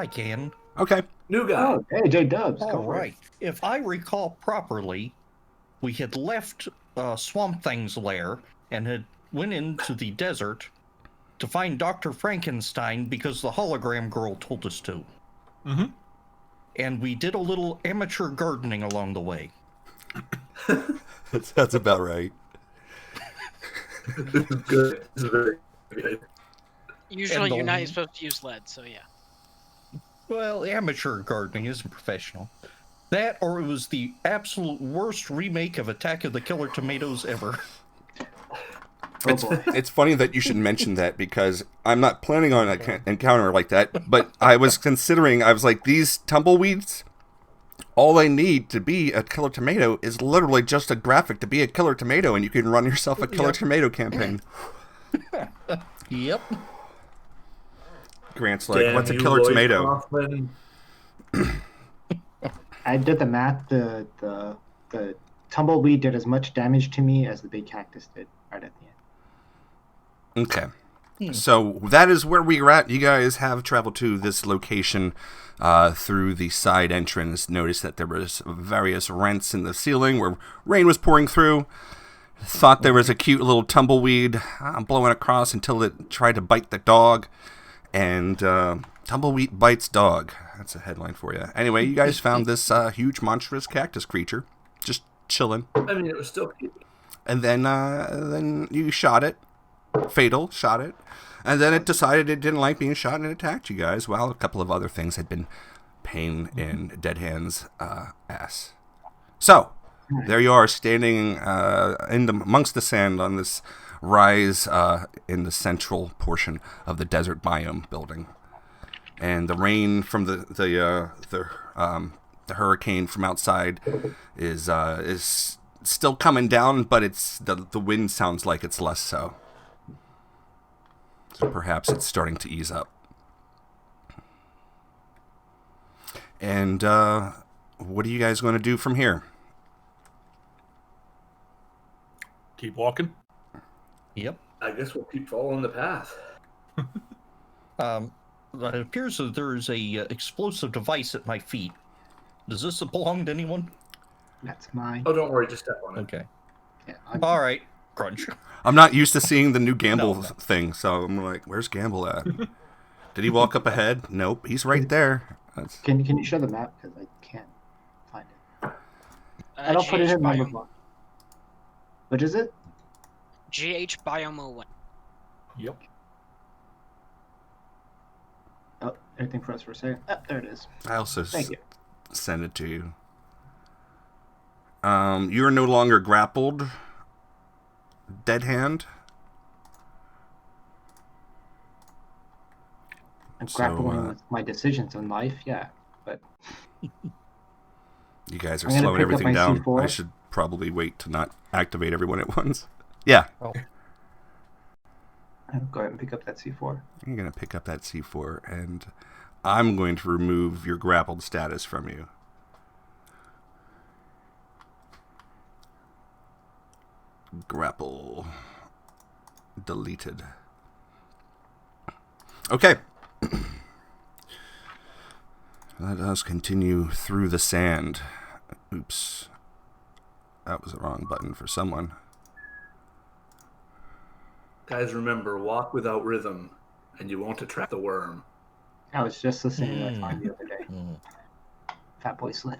I can. Okay. New guy. Oh, hey, J-Dubs. All right. If I recall properly, we had left Swamp Thing's lair and had went into the desert to find Dr. Frankenstein because the hologram girl told us to. Mm-hmm. And we did a little amateur gardening along the way. That's about right. This is good. This is very good. Usually you're not supposed to use lead, so yeah. Well, amateur gardening isn't professional. That, or it was the absolute worst remake of Attack of the Killer Tomatoes ever. It's funny that you should mention that because I'm not planning on an encounter like that, but I was considering, I was like, these tumbleweeds, all they need to be a killer tomato is literally just a graphic to be a killer tomato, and you can run yourself a killer tomato campaign. Yep. Grant's like, what's a killer tomato? I did the math. The tumbleweed did as much damage to me as the big cactus did right at the end. Okay. So that is where we are at. You guys have traveled to this location through the side entrance. Notice that there was various rents in the ceiling where rain was pouring through. Thought there was a cute little tumbleweed blowing across until it tried to bite the dog. And tumbleweed bites dog. That's a headline for you. Anyway, you guys found this huge monstrous cactus creature just chilling. I mean, it was still cute. And then you shot it. Fatal, shot it. And then it decided it didn't like being shot and it attacked you guys while a couple of other things had been pain in Dead Hand's ass. So, there you are standing amongst the sand on this rise in the central portion of the desert biome building. And the rain from the hurricane from outside is still coming down, but it's the wind sounds like it's less so. So perhaps it's starting to ease up. And what are you guys going to do from here? Keep walking. Yep. I guess we'll keep following the path. It appears that there is a explosive device at my feet. Does this belong to anyone? That's mine. Oh, don't worry, just step on it. Okay. Yeah, All right. Crunch. I'm not used to seeing the new Gamble thing, so I'm like, where's Gamble at? Did he walk up ahead? Nope, he's right there. Can you show the map? Because I can't find it. I don't put it in my book. What is it? GH Biome 01. Yep. Oh, anything for us for a second? Oh, there it is. I also Thank you. send it to you. You're no longer grappled, Dead Hand. I'm grappling with my decisions in life, yeah, but you guys are I'm gonna slowing pick up everything my down. C4. I should probably wait to not activate everyone at once. Yeah. Oh. I'll go ahead and pick up that C4. You're going to pick up that C4, and I'm going to remove your grappled status from you. Grapple. Deleted. Okay. Let us continue through the sand. Oops. That was the wrong button for someone. Guys, remember, walk without rhythm, and you won't attract the worm. I was just listening to that song the other day. Fat Boy Slim.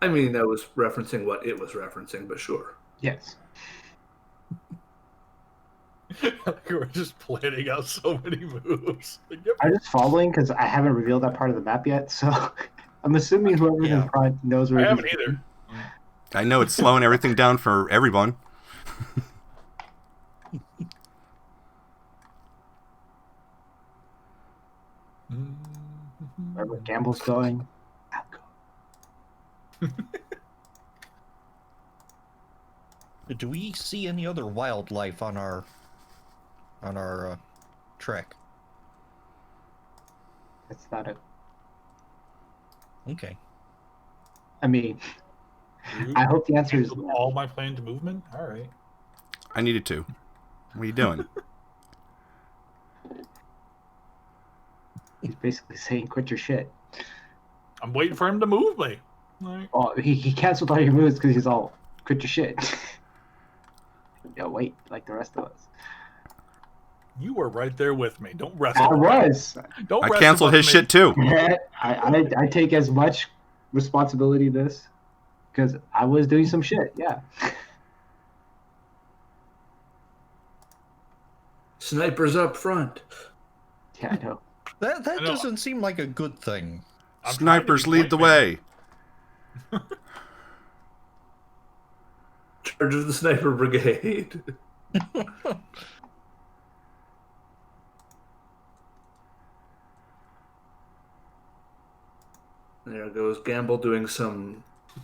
I mean, I was referencing what it was referencing, but sure. Yes. We're just planning out so many moves. I'm just following because I haven't revealed that part of the map yet, so I'm assuming whoever's in front knows where I it haven't is. either. I know it's slowing everything down for everyone. Wherever Gamble's going, I'll go. Do we see any other wildlife on our trek? That's not it. Okay. I mean, I hope the answer is no. All my planned movement? All right. I needed to. What are you doing? He's basically saying, quit your shit. I'm waiting for him to move me. Like, Oh, he canceled all your moves because he's all, quit your shit. Yeah, wait, like the rest of us. you were right there with me. Don't I wrestle. was. Don't I wrestle canceled with his me. shit too. I take as much responsibility this because I was doing some shit. Yeah. Snipers up front. Yeah, I know. That I know. doesn't seem like a good thing. I'm trying to Snipers be lead the point man. way. Charge of the sniper brigade. There goes Gamble doing some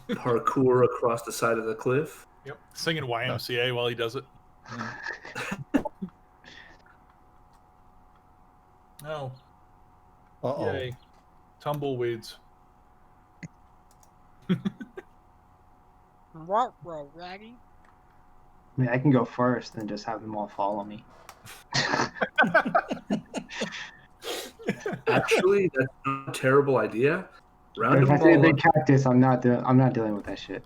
parkour across the side of the cliff. Yep, singing YMCA while he does it. Oh, Uh-oh. yay. Tumbleweeds. Ruh-roh, Raggy. I mean, I can go first and just have them all follow me. Actually, that's not a terrible idea. But Round if I them see a all big up. cactus, I'm not dealing with that shit.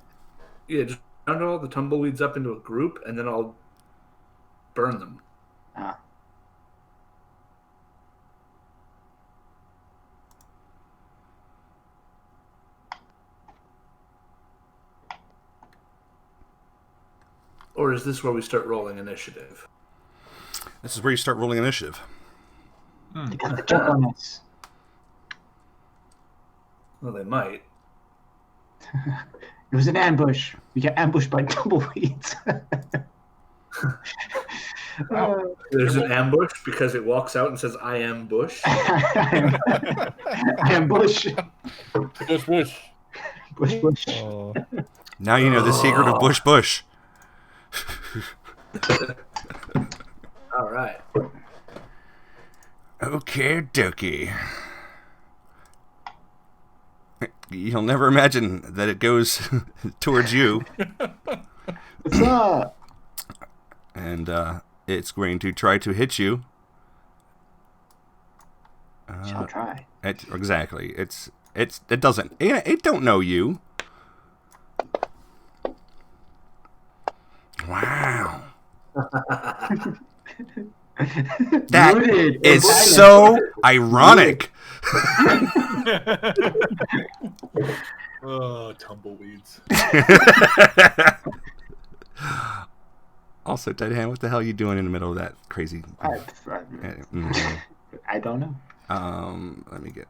Yeah, just round all the tumbleweeds up into a group, and then I'll burn them. Ah. Or is this where we start rolling initiative? This is where you start rolling initiative. They got the jump on us. Well, they might. It was an ambush. We got ambushed by tumbleweeds. There's an ambush because it walks out and says, I am Bush. Ambush. Bush, bush. Bush, bush. Now you know the secret of Bush Bush. All right. Okay, dokie. You'll never imagine that it goes towards you, What's up? and it's going to try to hit you. Shall try. Exactly. It doesn't. It don't know you. Wow. That Rooted. is Violent. so ironic. Oh, tumbleweeds. Also, Dead Hand, what the hell are you doing in the middle of that crazy? Mhm. I don't know. Let me get.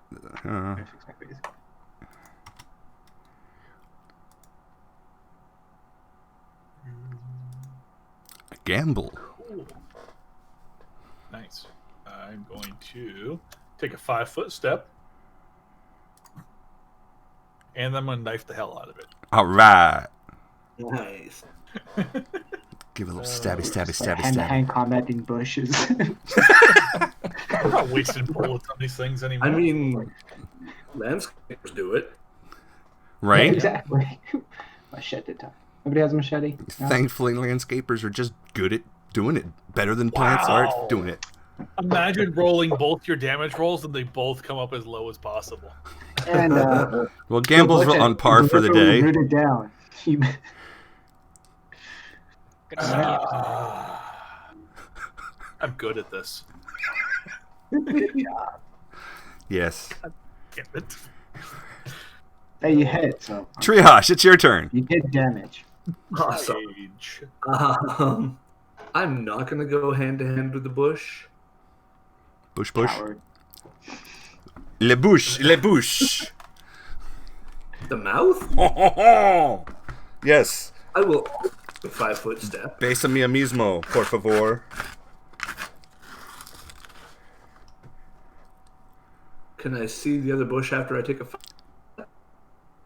Gamble. Cool. Nice. I'm going to take a 5-foot step. And I'm going to knife the hell out of it. All right. Nice. Give it a little stabby. Hand-to-hand combating bushes. I'm not wasting bullets on these things anymore. I mean, landscapers do it. Right? Exactly. Machete time. Nobody has a machete? No? Thankfully, landscapers are just good at doing it. Better than plants are at doing it. Imagine rolling both your damage rolls and they both come up as low as possible. And, Well, Gamble's on par for the day. Rooted down. Good to see you. I'm good at this. Good job. Yes. Damn it. Hey, you hit, so Triage, it's your turn. you did damage. Awesome. Rage. I'm not going to go hand-to-hand with the bush. Bush. Coward. Le bouche. The mouth? Yes. I will a 5-foot step. Bésame mismo, por favor. Can I see the other bush after I take a...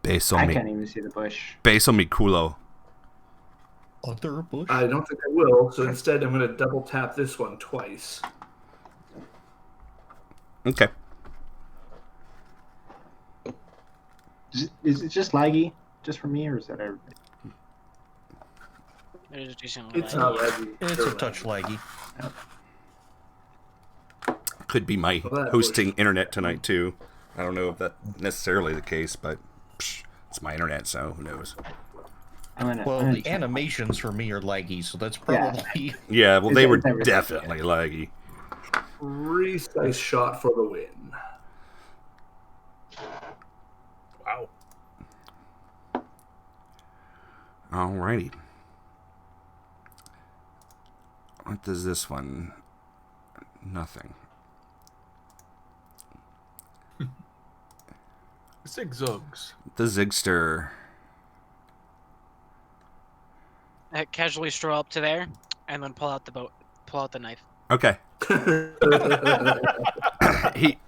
Beso I mi. can't even see the bush. Beso mi culo. Other bush? I don't think I will, so instead I'm going to double tap this one twice. Okay. Is it just laggy? Just for me, or is that everybody? It is decently It's laggy. not laggy. It's a touch laggy. Could be my Well, that hosting works. internet tonight too. I don't know if that's necessarily the case, but it's my internet, so who knows? I'm Well, gonna the check. animations for me are laggy, so that's Yeah. probably. Yeah, well, It's- they were it's everything, definitely laggy. Precise shot for the win. Wow. Alrighty. What does this one? Nothing. Zigzags. The Zigster. Casually stroll up to there, and then pull out the knife. Okay.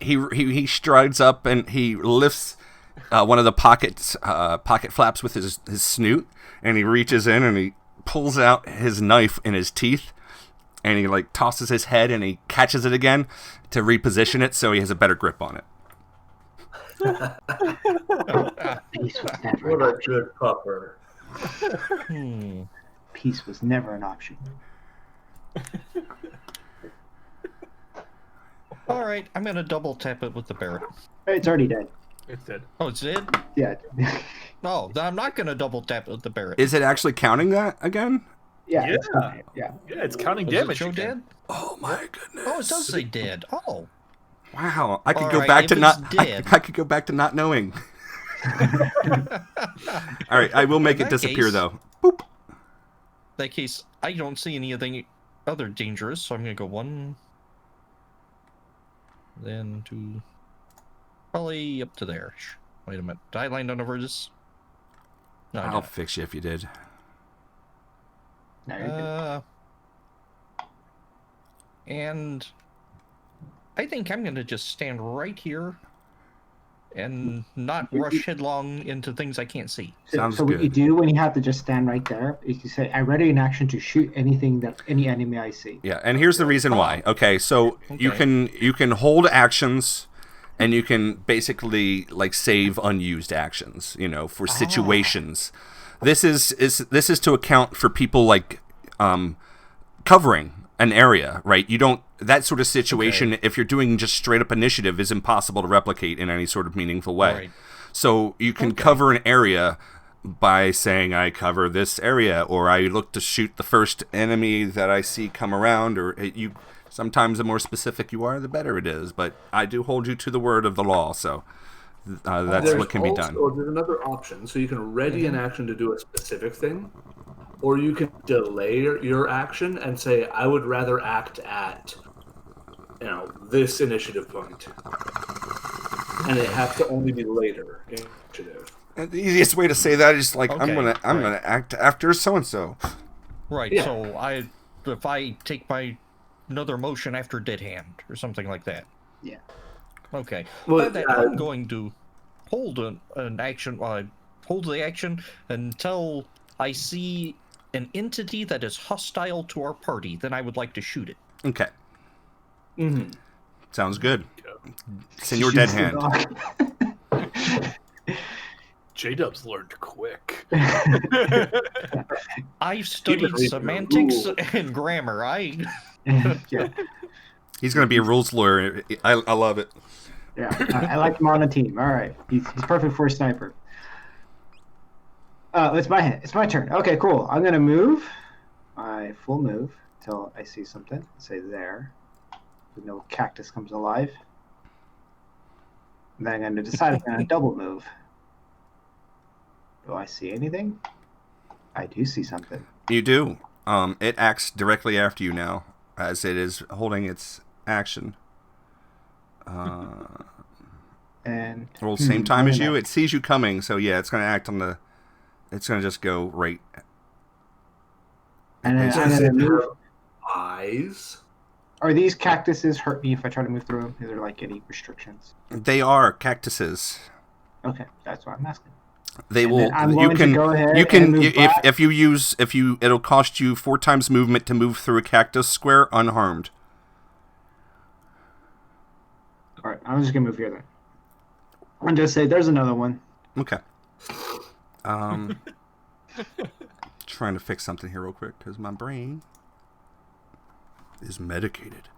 he strides up and he lifts one of the pocket flaps with his snoot, and he reaches in and he pulls out his knife in his teeth, and he like tosses his head and he catches it again to reposition it so he has a better grip on it. Peace was never What an a option. good pupper. Peace was never an option. All right, I'm gonna double tap it with the Barrett. Hey, it's already dead. It's dead. Oh, it's dead? Yeah. No, I'm not gonna double tap it with the Barrett. Is it actually counting that again? Yeah. Yeah. It's fine. Yeah. Yeah, it's counting Does it damage. show again. dead? Oh my goodness! Oh, it does say dead. Oh. Wow, I could All go right, back if to it's not. dead- I could go back to not knowing. All right, I will make In it that disappear case- though. Boop. In that case, I don't see anything other dangerous, so I'm gonna go 1, then 2, probably up to there. Wait a minute. Did I line over this? No, I I'll didn't. fix you if you did. No, you're good. And I think I'm gonna just stand right here and not rush headlong into things I can't see. Sounds so what you good. do when you have to just stand right there is you say, "I ready in action to shoot any enemy I see." Yeah, and here's the reason why. Okay, so you Okay. can hold actions, and you can basically like save unused actions, you know, for situations. This is to account for people like covering an area, right? You don't that sort of situation. If you're doing just straight up initiative, is impossible to replicate in any sort of meaningful way. Right. So you can cover an area by saying I cover this area, or I look to shoot the first enemy that I see come around, or you. Sometimes the more specific you are, the better it is. But I do hold you to the word of the law, so that's There's what can be done. also- There's another option. So you can ready an action to do a specific thing, or you can delay your action and say, I would rather act at, this initiative point. And it has to only be later in initiative. And the easiest way to say that is like I'm Okay, gonna act after so and so. Right. Yeah. So if I take another motion after dead hand or something like that. Yeah. Okay. Well, By that, I'm going to hold an action. Hold the action until I see an entity that is hostile to our party. Then I would like to shoot it. Okay, Mm-hmm. sounds good. Senor Dead Hand. J-Dubs learned quick. I've studied reading the semantics rules. and grammar. Yeah. He's gonna be a rules lawyer. I love it. Yeah. I like him on the team. All right. He's perfect for a sniper. It's my turn. Okay, cool. I'm gonna move. My full move until I see something. Say there. No cactus comes alive. And then I'm gonna decide if I'm gonna double move. Do I see anything? I do see something. You do. It acts directly after you now, as it is holding its action. And Well, same time I as don't you. know. It sees you coming, so yeah, it's gonna act on the. It's gonna just go right. And then I'm Does gonna it move. have eyes? Are these cactuses hurt me if I try to move through them? Is there like any restrictions? They are cactuses. Okay, that's what I'm asking. They And will. then I'm You going to can. go ahead You can. and move back. If you use. If you. It'll cost you 4 times movement to move through a cactus square unharmed. All right, I'm just gonna move here then. And just say there's another one. Okay. Trying to fix something here real quick because my brain is medicated.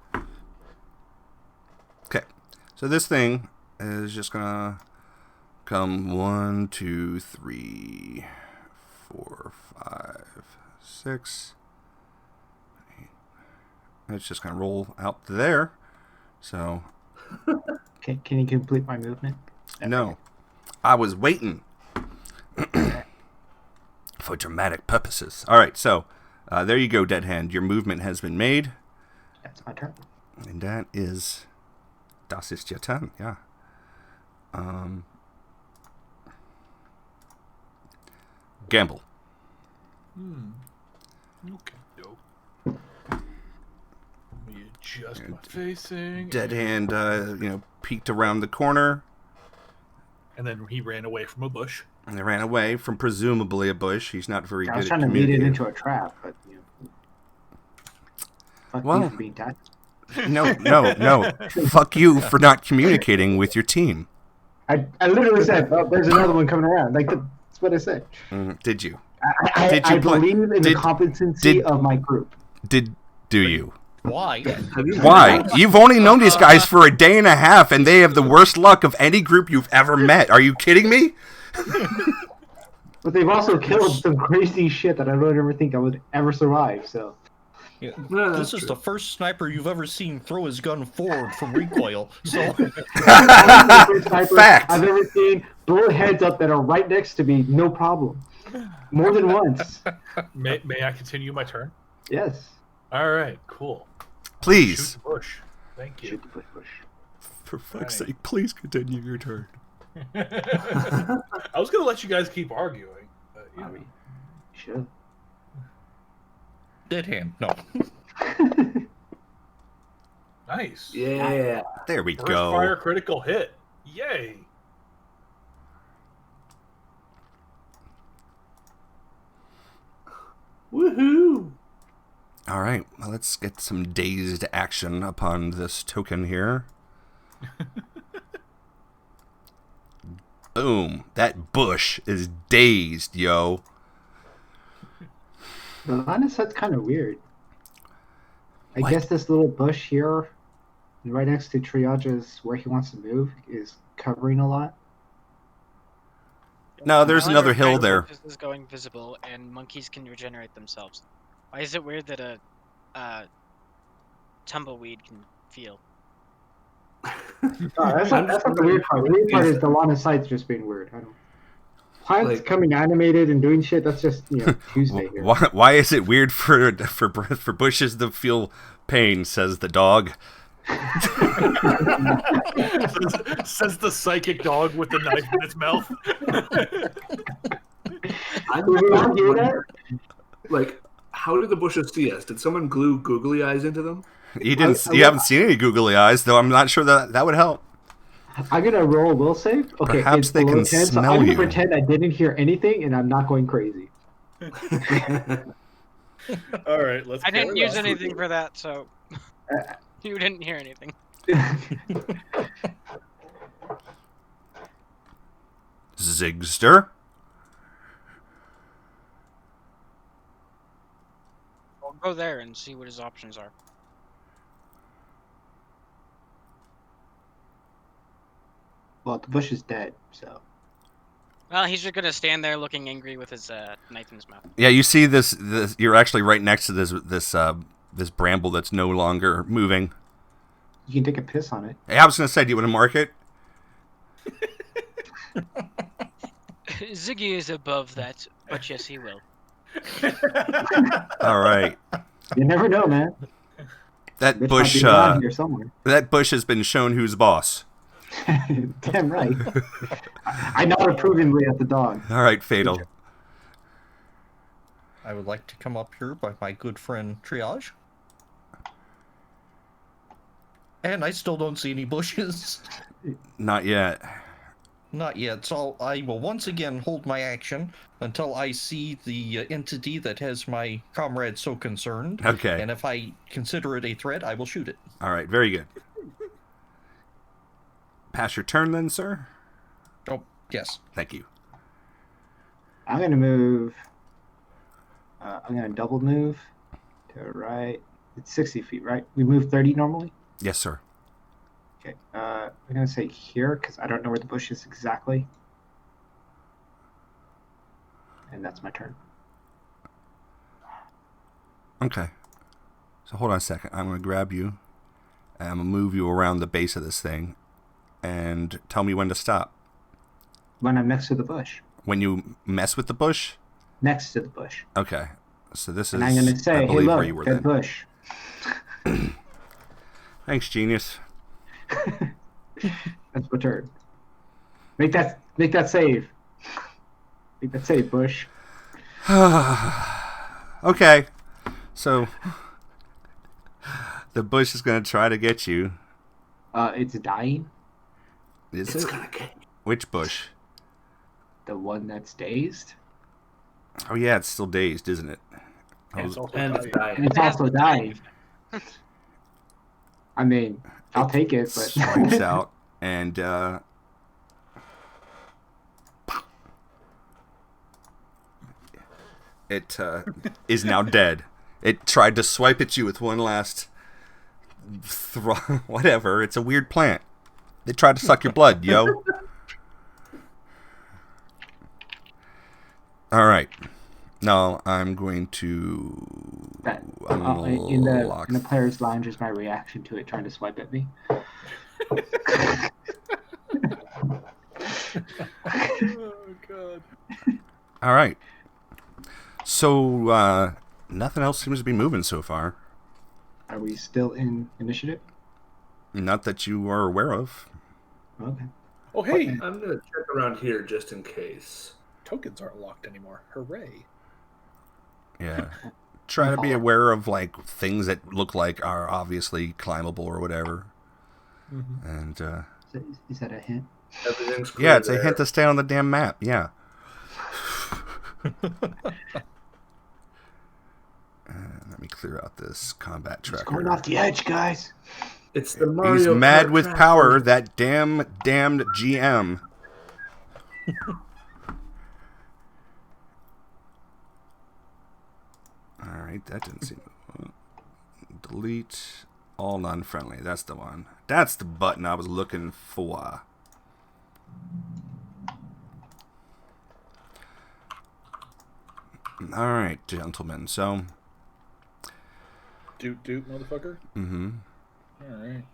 So this thing is just gonna come 1, 2, 3, 4, 5, 6. It's just gonna roll out there. So Can you complete my movement? no, I was waiting for dramatic purposes. All right, so there you go, Dead Hand. Your movement has been made. That's my turn. And that is... Das ist your turn, yeah. Gamble. Okay, dope. Let me adjust my facing. Dead Hand, peeked around the corner. And then he ran away from a bush. And they ran away from presumably a bush. He's not very I good was at trying to lead it communicating. into a trap, but fuck Well- you for being tactical. No. Fuck you for not communicating with your team. I literally said, "Oh, there's another one coming around." Like that's what I said. Did you? I believe in the did- competency did- of my group. Do you? Why? Why? You've only known these guys for a day and a half, and they have the worst luck of any group you've ever met. Are you kidding me? But they've also killed some crazy shit that I don't ever think I would ever survive. So Yeah, No, this that's is true. the first sniper you've ever seen throw his gun forward from recoil. So Fact. I've ever seen blow heads up that are right next to me, no problem. More than once. May I continue my turn? Yes. All right, cool. Please. Shoot the bush. Thank you. Shoot the push. For fuck's Right. sake, please continue your turn. I was gonna let you guys keep arguing, but I mean, should. dead hand. No. nice. Yeah. There we First go. fire critical hit. Yay. Woohoo! All right, well, let's get some dazed action upon this token here. Boom. That bush is dazed, yo. To be honest, that's kind of weird. I What? guess this little bush here, right next to Triage's where he wants to move, is covering a lot. No, there's I another wonder if hill there. This is going visible, and monkeys can regenerate themselves. Why is it weird that a tumbleweed can feel? That's not the weird part. The weird part is the line of sight's just being weird. I don't. Plants Like- coming animated and doing shit. That's just Tuesday here. Why is it weird for bushes to feel pain, says the dog. Says the psychic dog with the knife in its mouth. I'm Did you not hear that? like, how did the bushes see us? Did someone glue googly eyes into them? You haven't seen any googly eyes, though I'm not sure that would help. I'm gonna roll a will save. Okay, Perhaps it's they below can 10, so smell I'm gonna you. pretend I didn't hear anything, and I'm not going crazy. All right, let's. I didn't carry use on. anything for that, so you didn't hear anything. Zigster. I'll go there and see what his options are. Well, the bush is dead, so. Well, he's just gonna stand there looking angry with his knife in his mouth. Yeah, you see this. You're actually right next to this bramble that's no longer moving. You can take a piss on it. Hey, I was gonna say, do you want to mark it? Ziggy is above that, but yes, he will. All right. You never know, man. That Bitch might bush. be around here somewhere. That bush has been shown who's boss. Damn right. I nod approvingly at the dog. All right, Fatal. I would like to come up here by my good friend Triage. And I still don't see any bushes. Not yet. Not yet, so I will once again hold my action until I see the entity that has my comrade so concerned. Okay. And if I consider it a threat, I will shoot it. All right, very good. Pass your turn then, sir. Oh, yes. Thank you. I'm gonna move. I'm gonna double move to right. It's 60 feet, right? We move 30 normally. Yes, sir. Okay. I'm gonna say here because I don't know where the bush is exactly. And that's my turn. Okay. So hold on a second. I'm going to grab you, and I'm going to move you around the base of this thing, and tell me when to stop. When I'm next to the bush. When you mess with the bush? Next to the bush. Okay. So this is, And I'm gonna say, I hey, believe, where you look, were that then. bush. Thanks, genius. That's my turn. Make that save. Make that save, bush. Okay. So the bush is going to try to get you. It's dying. Is It's it? gonna get you. Which bush? The one that's dazed. Oh, yeah, it's still dazed, isn't it? And it's also And it's dying. dying. And it's also dying. I mean, I'll take it, but Swipes out, and it is now dead. It tried to swipe at you with one last whatever. It's a weird plant. They tried to suck your blood, yo. All right. Now I'm going to that, unlock. in the player's lounge is my reaction to it trying to swipe at me. Oh god. All right. So nothing else seems to be moving so far. Are we still in initiative? Not that you are aware of. Okay. Oh hey, I'm gonna check around here just in case. tokens aren't locked anymore. Hooray. Yeah. Try to be aware of like things that look like are obviously climbable or whatever. Mm-hmm. And Is that a hint? Everything's clear. yeah, it's a there. hint to stay on the damn map. Yeah. Let me clear out this combat It's tracker. going off the edge, guys. It's the Mario. He's mad Kart with tracker. power, that damned GM. Alright, that didn't seem... Delete all non-friendly. That's the one. That's the button I was looking for. Alright, gentlemen. So... Doot doot, motherfucker. Mm-hmm. Alright.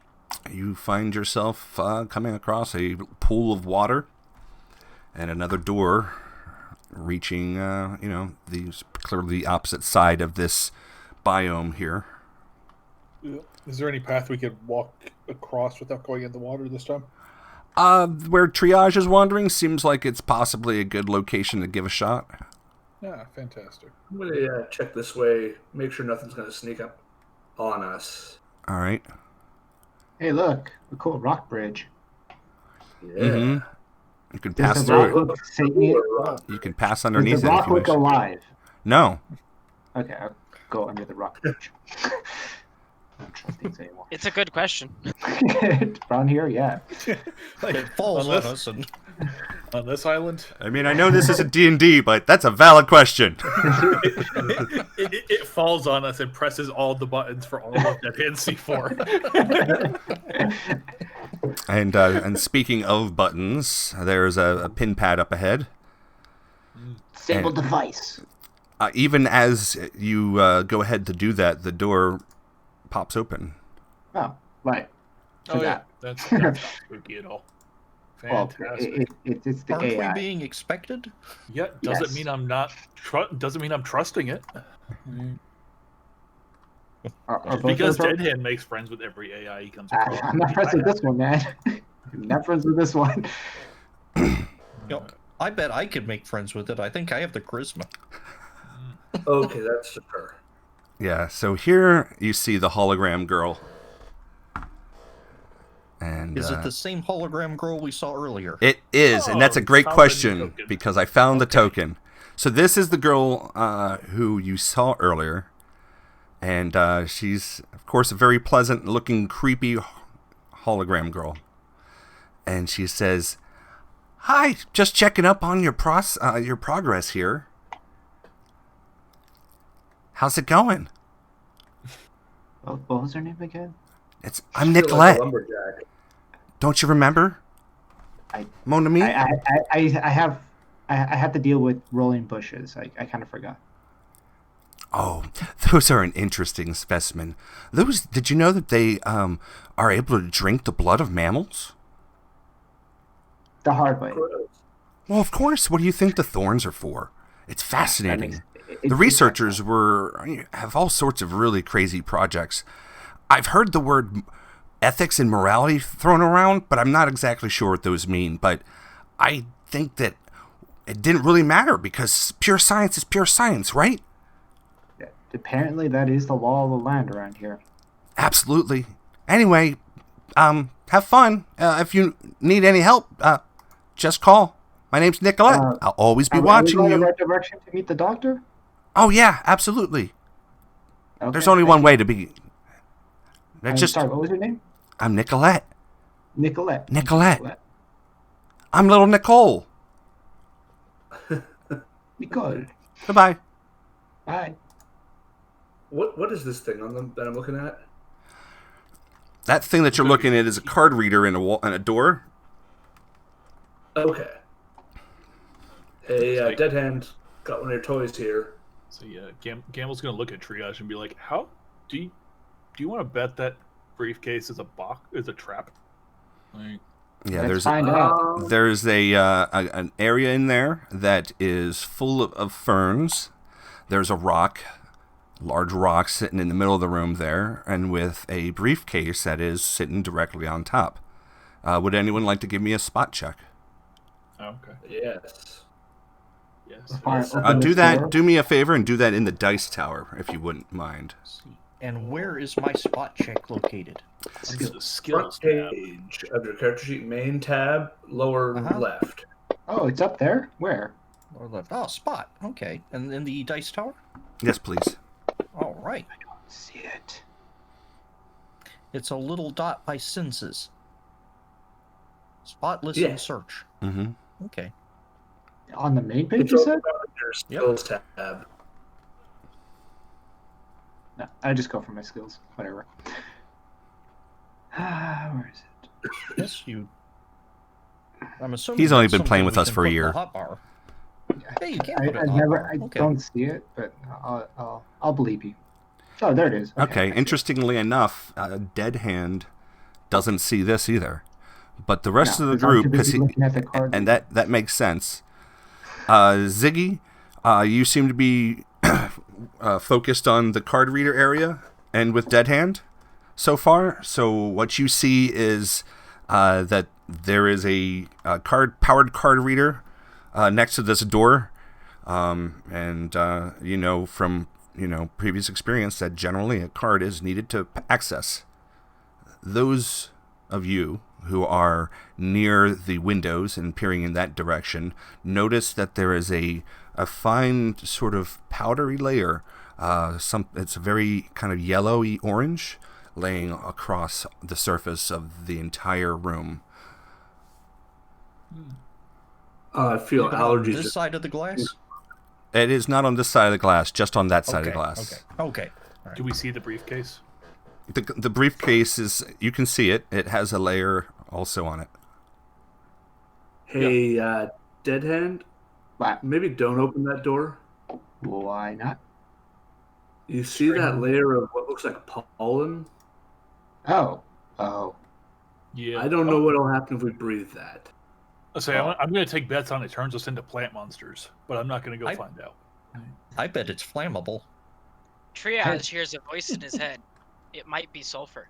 You find yourself coming across a pool of water and another door reaching, clearly the opposite side of this biome here. Is there any path we could walk across without going in the water this time? Where triage is wandering seems like it's possibly a good location to give a shot. Yeah, fantastic. I'm gonna check this way, make sure nothing's gonna sneak up on us. All right. Hey, look, a cool rock bridge. Yeah. Mm-hmm. You can Does pass the through rock it. look Satan? You can pass Does underneath the it if rock you look wish. alive? No. Okay, I'll go under the rock bridge. I don't trust things anymore. It's a good question. Around here, yeah. Like, It falls on on this, us and on this island, I mean, I know this isn't D&D, but that's a valid question. it falls on us and presses all the buttons for all of Dead Hand C4. And speaking of buttons, there's a pin pad up ahead. Disable device. Even as you go ahead to do that, the door pops open. Oh, right. Oh yeah, that's not spooky at all. Well, Fantastic. it's the aren't AI. we being expected? Yeah, doesn't Yes. mean I'm not. Doesn't mean I'm trusting it. Are both Because those Dead Hand makes friends with every AI he comes across. I'm not friends with this one, man. I'm not friends with this one. You know, I bet I could make friends with it. I think I have the charisma. Okay, that's her. Yeah, so here you see the hologram girl. And Is it the same hologram girl we saw earlier? It is, and that's a Oh, great found the question token. because I found the token. So this is the girl who you saw earlier, and she's, of course, a very pleasant-looking, creepy hologram girl. And she says, "Hi, just checking up on your progress here. How's it going? What was her name again? I'm Feel like a Nicolette. lumberjack. Don't you remember? Mon ami? I have to deal with rolling bushes. I kind of forgot. Oh, those are an interesting specimen. Did you know that they are able to drink the blood of mammals? The hard way. Well, of course. What do you think the thorns are for? It's fascinating. It- The researchers have all sorts of really crazy projects. I've heard the word ethics and morality thrown around, but I'm not exactly sure what those mean. But I think that it didn't really matter because pure science is pure science, right? Apparently, that is the law of the land around here. Absolutely. Anyway, have fun. If you need any help, just call. My name's Nicolette. I'll always be watching Are we going you. the right direction to meet the doctor? Oh yeah, absolutely. Okay, There's only thank one you. way to be. I'm sorry, what was your name? I'm Nicolette. Nicolette. Nicolette. I'm little Nicole. Nicole. Goodbye. Bye. What is this thing on them that I'm looking at? That thing that you're looking at is a card reader in a door. Okay. Hey, like- Dead Hand, got one of your toys here. So yeah, Gamble's gonna look at Triage and be like, "How do you want to bet that briefcase is a trap?" Like, Yeah, Let's find out. there's an area in there that is full of ferns. There's a large rock sitting in the middle of the room there, and with a briefcase that is sitting directly on top. Would anyone like to give me a spot check? oh, okay, Yes. yes. Fine, Yes. open Do this that. door. Do me a favor and do that in the dice tower, if you wouldn't mind. And where is my spot check located? Under the Front skills tab. page of your character sheet, main tab, lower left. Oh, it's up there? Where? Or left? Oh, spot. Okay. And in the dice tower? Yes, please. All right. See it. It's a little dot by senses. Spot, listen, Yeah. search. Mm-hmm. Okay. On the main page, It's you all said? about your skills tab. No, I just go for my skills. Whatever. Where is it? Yes, you. I'm assuming He's only that's been playing something with we us can for a put in the year. hotbar. Hey, you can't put it in the I hotbar. Okay. don't see it, but I'll believe you. Oh, there it is. Okay, I see it. interestingly enough, Dead Hand doesn't see this either. But the rest No, of the 'cause I'm too group, busy looking at the card and reader. that makes sense. Ziggy, you seem to be focused on the card reader area and with Dead Hand so far. So what you see is that there is a powered card reader next to this door, and you know from previous experience that generally a card is needed to access. Those of you who are near the windows and peering in that direction notice that there is a fine sort of powdery layer. It's very kind of yellowy orange laying across the surface of the entire room. I feel On allergies. this side of the glass? It is not on this side of the glass, just on that side of the glass. Okay. Do we see the briefcase? The briefcase is, you can see it. It has a layer also on it. Hey, Dead Hand, What? maybe don't open that door. Why not? You see that layer of what looks like pollen? Oh. Yeah. I don't know what'll happen if we breathe that. I'll say I'm going to take bets on it turns us into plant monsters, but I'm not going to go find out. I bet it's flammable. Triage hears a voice in his head. It might be sulfur.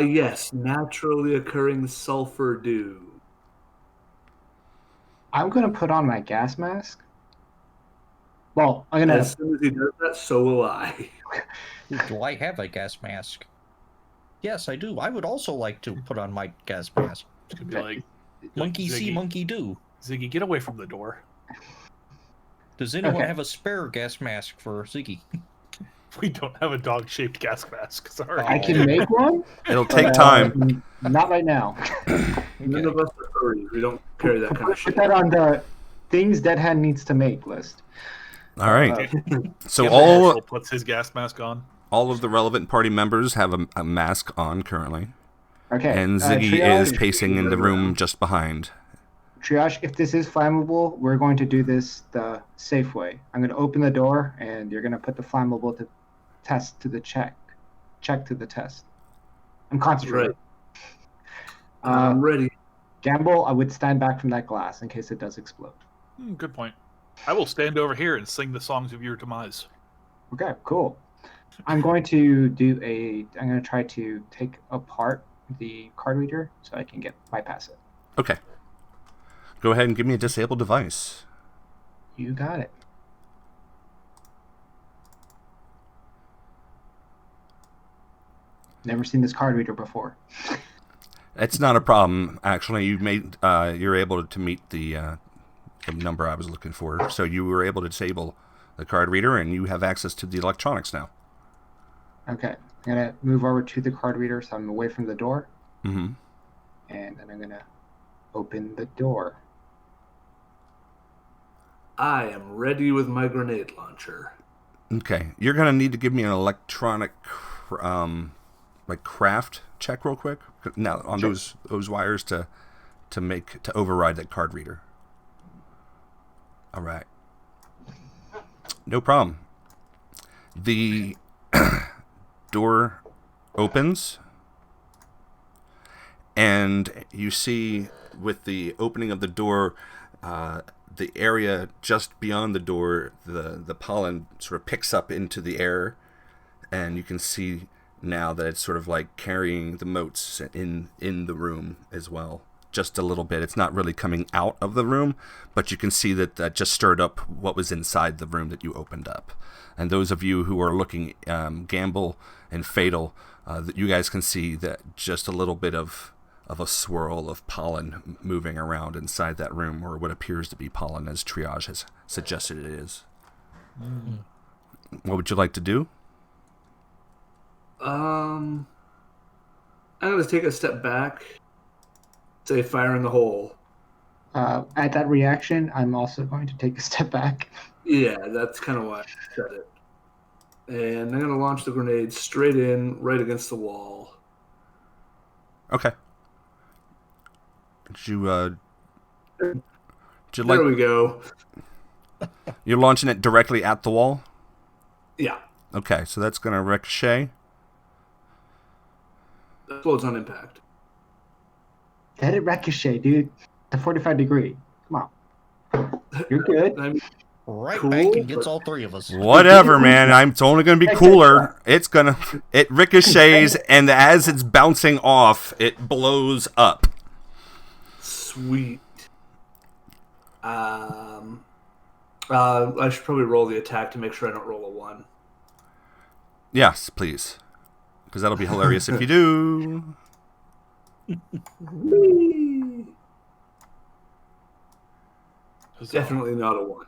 Yes, naturally occurring sulfur dew. I'm gonna put on my gas mask. Well, I'm gonna. As soon as he does that, so will I. Do I have a gas mask? Yes, I do. I would also like to put on my gas mask. It's going to be like, Monkey see, Ziggy. monkey do. Ziggy, get away from the door. Does anyone Okay. have a spare gas mask for Ziggy? We don't have a dog-shaped gas mask. Sorry. I can make one. It'll take but, time. Not right now. None of us are furries. We don't carry that kind of Put shit. that on the things Dead Hand needs to make list. All right. So Campbell all Marshall puts his gas mask on. All of the relevant party members have a mask on currently. Okay. And Ziggy Triage, is pacing in the room just behind. Triage, if this is flammable, we're going to do this the safe way. I'm going to open the door, and you're going to put the flammable to test to the check. Check to the test. I'm concentrating. I'm ready. Gamble, I would stand back from that glass in case it does explode. Good point. I will stand over here and sing the songs of your demise. Okay, cool. I'm going to try to take apart the card reader so I can bypass it. Okay. Go ahead and give me a disable device. You got it. Never seen this card reader before. It's not a problem, actually. You're able to meet the number I was looking for. So you were able to disable the card reader, and you have access to the electronics now. Okay. I'm going to move over to the card reader so I'm away from the door. Mm-hmm. And then I'm going to open the door. I am ready with my grenade launcher. Okay. You're going to need to give me an electronic craft check real quick. Now, on Sure. those wires to override that card reader. All right. No problem. The door opens, and you see with the opening of the door, the area just beyond the door, the pollen sort of picks up into the air, and you can see now that it's sort of like carrying the motes in the room as well. Just a little bit. It's not really coming out of the room, but you can see that just stirred up what was inside the room that you opened up. And those of you who are looking, Gamble and Fatal, that you guys can see that just a little bit of a swirl of pollen moving around inside that room, or what appears to be pollen, as Triage has suggested it is. Mm. What would you like to do? I'm going to take a step back. Say fire in the hole. At that reaction, I'm also going to take a step back. Yeah, that's kind of why I said it. And I'm going to launch the grenade straight in, right against the wall. Okay. Would you there we go. You're launching it directly at the wall? Yeah. Okay, so that's going to ricochet. Explodes on impact. Let it ricochet, dude. The 45 degree. Come on. You're good. Right Cool, back and gets all three of us. Whatever, man. It's only going to be cooler. It ricochets, and as it's bouncing off, it blows up. Sweet. I should probably roll the attack to make sure I don't roll a 1. Yes, please. Because that'll be hilarious if you do. Definitely not a 1.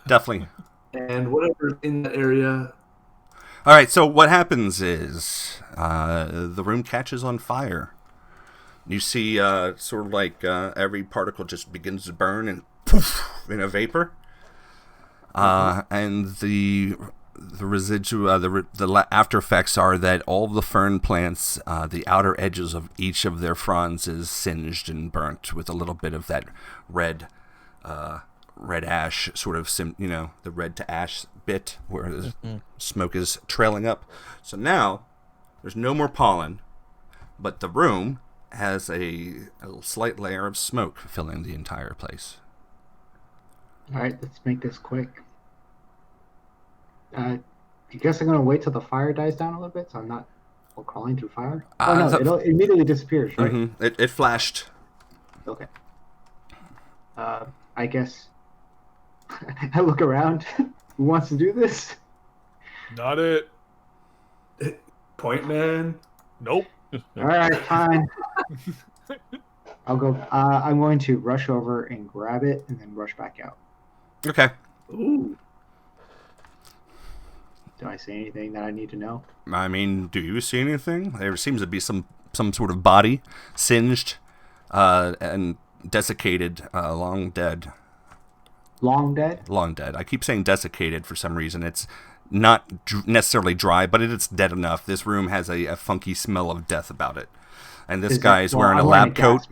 Definitely. And whatever's in that area. All right, so what happens is the room catches on fire. You see sort of like every particle just begins to burn and poof in a vapor. And the residual, the after effects are that all of the fern plants, the outer edges of each of their fronds is singed and burnt with a little bit of that red ash sort of, the red to ash bit where the smoke is trailing up. So now there's no more pollen, but the room has a slight layer of smoke filling the entire place. All right, let's make this quick. You guess I'm going to wait till the fire dies down a little bit so I'm not crawling through fire? It immediately disappears, right? Mm-hmm. It flashed. Okay. I guess I look around. Who wants to do this? Not it. Point man. Nope. All right, fine. I'll go. I'm going to rush over and grab it and then rush back out. Okay. Ooh. Do I say anything that I need to know? I mean, do you see anything? There seems to be some sort of body, singed and desiccated, long dead. Long dead? Long dead. I keep saying desiccated for some reason. It's not necessarily dry, but it's dead enough. This room has a funky smell of death about it. And this guy's wearing a lab coat,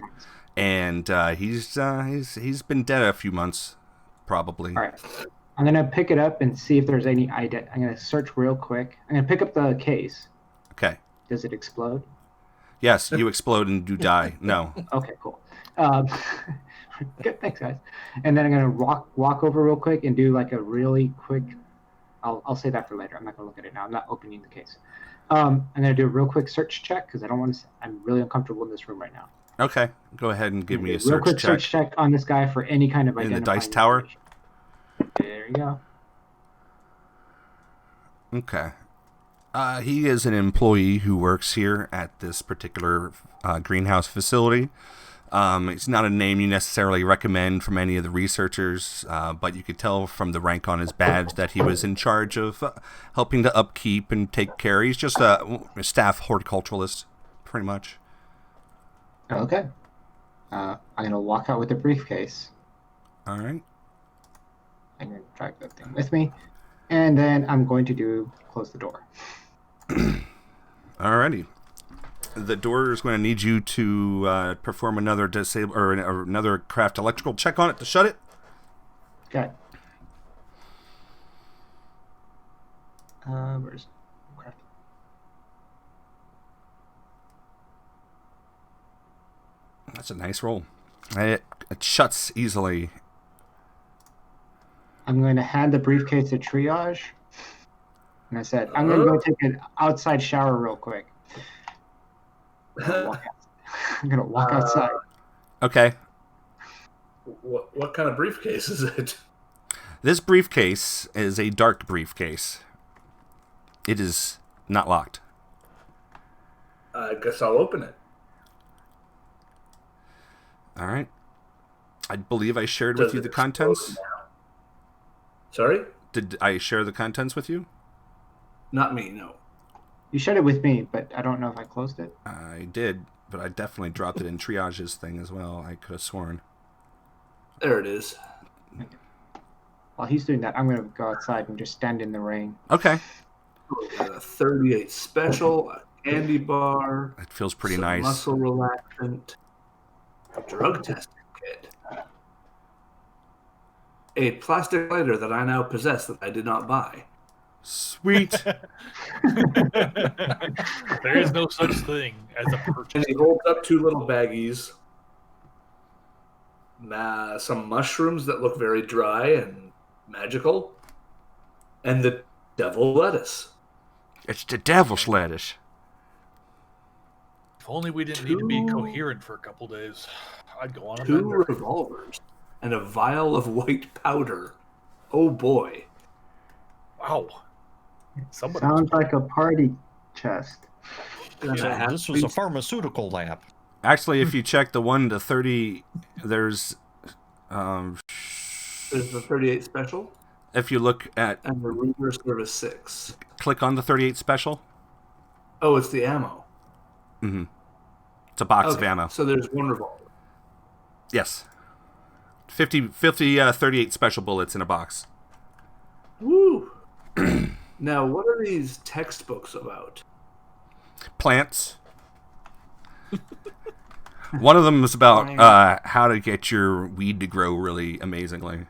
and he's been dead a few months, probably. All right. I'm going to pick it up and see if there's any I'm going to search real quick. I'm going to pick up the case. Okay. Does it explode? Yes, you explode and you die. No. Okay, cool. Good, thanks, guys. And then I'm going to walk over real quick and do like a really quick... I'll say that for later. I'm not going to look at it now. I'm not opening the case. I'm going to do a real quick search check because I don't want to... I'm really uncomfortable in this room right now. Okay. Go ahead and give me a real quick search check on this guy for any kind of identifying in the dice tower? There you go. Okay. He is an employee who works here at this particular greenhouse facility. It's not a name you necessarily recommend from any of the researchers, but you could tell from the rank on his badge that he was in charge of helping to upkeep and take care. He's just a staff horticulturalist, pretty much. Okay. I'm going to walk out with the briefcase. All right. I'm going to drag that thing with me. And then I'm going to close the door. Alrighty. The door is going to need you to perform another another craft electrical check on it to shut it. Okay. Where's craft? That's a nice roll. It shuts easily. I'm going to hand the briefcase to triage. And I said, I'm going to go take an outside shower real quick. I'm going to walk outside. Okay. What kind of briefcase is it? This briefcase is a dark briefcase. It is not locked. I guess I'll open it. All right. I believe I shared with you the contents. Sorry? Did I share the contents with you? Not me, no. You shared it with me, but I don't know if I closed it. I did, but I definitely dropped it in triage's thing as well. I could have sworn. There it is. While he's doing that, I'm going to go outside and just stand in the rain. Okay. We got a 38 special, a candy bar. It feels pretty some nice. Muscle relaxant. A drug testing kit. A plastic lighter that I now possess that I did not buy. Sweet. There is no such thing as a purchase. And he holds up 2 little baggies. Some mushrooms that look very dry and magical. And the devil lettuce. It's the devil's lettuce. If only we didn't need to be coherent for a couple days. I'd go on a 2 bender. revolvers. And a vial of white powder. Oh boy. Wow. Somebody Sounds like a party chest. So this was a pharmaceutical lab. Actually, if you check the 1 to 30, there's There's the 38 special. if you look at And the Ruger Service 6. click on the 38 special. Oh, it's the ammo. Mm-hmm. It's a box of ammo. So there's 1 revolver. Yes. 50 38 special bullets in a box. Woo! Now, what are these textbooks about? Plants. One of them is about how to get your weed to grow really amazingly.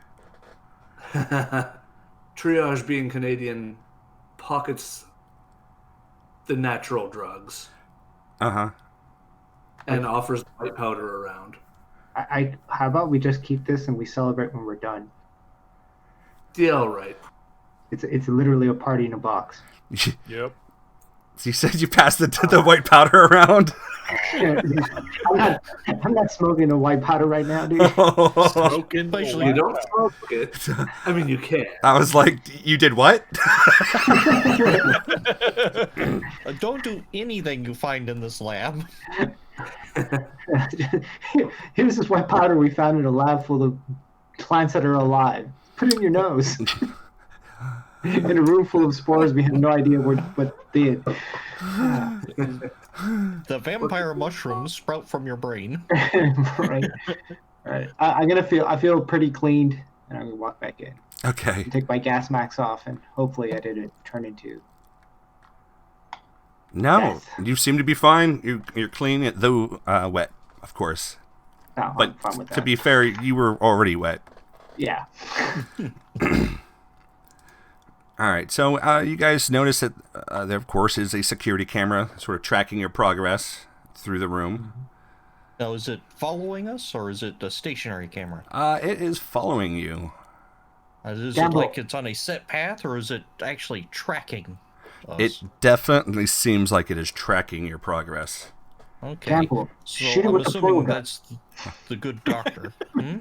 Triage, being Canadian, pockets the natural drugs Uh-huh. and offers white powder around. How about we just keep this and we celebrate when we're done? Yeah, all right. It's literally a party in a box. Yep. You said you passed the white powder around? I'm not smoking a white powder right now, dude. Smoking. You don't smoke it. I mean, you can. I was like, you did what? Don't do anything you find in this lab. Here's this white powder we found in a lab full of plants that are alive. Put it in your nose. In a room full of spores, we have no idea what did. The vampire mushrooms sprout from your brain. Right. All right. I feel pretty cleaned, and I'm gonna walk back in. Okay. Take my gas mask off, and hopefully I didn't turn into. No, Death. you seem to be fine. You're clean, though wet, of course. No, But I'm fine with that. to be fair, you were already wet. Yeah. All right, so you guys notice that there, of course, is a security camera sort of tracking your progress through the room. Now, is it following us, or is it a stationary camera? It is following you. Is it Gamble. like it's on a set path, or is it actually tracking us? It definitely seems like it is tracking your progress. Okay. Gamble. So Shoot it I'm with the assuming forward gun. that's the good doctor. Hmm?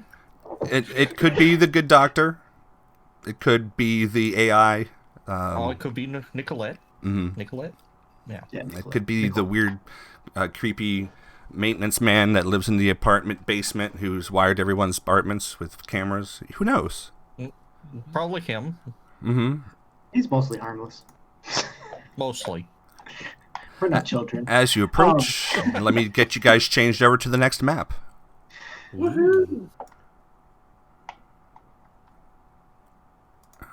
It could be the good doctor. It could be the AI. Oh, it could be Nicolette. Mhm. Nicolette? Yeah. Yeah, It could be the weird, creepy maintenance man that lives in the apartment basement who's wired everyone's apartments with cameras. Who knows? Probably him, Mm-hmm. He's mostly harmless. mostly. We're not children. As you approach, let me get you guys changed over to the next map. Woohoo!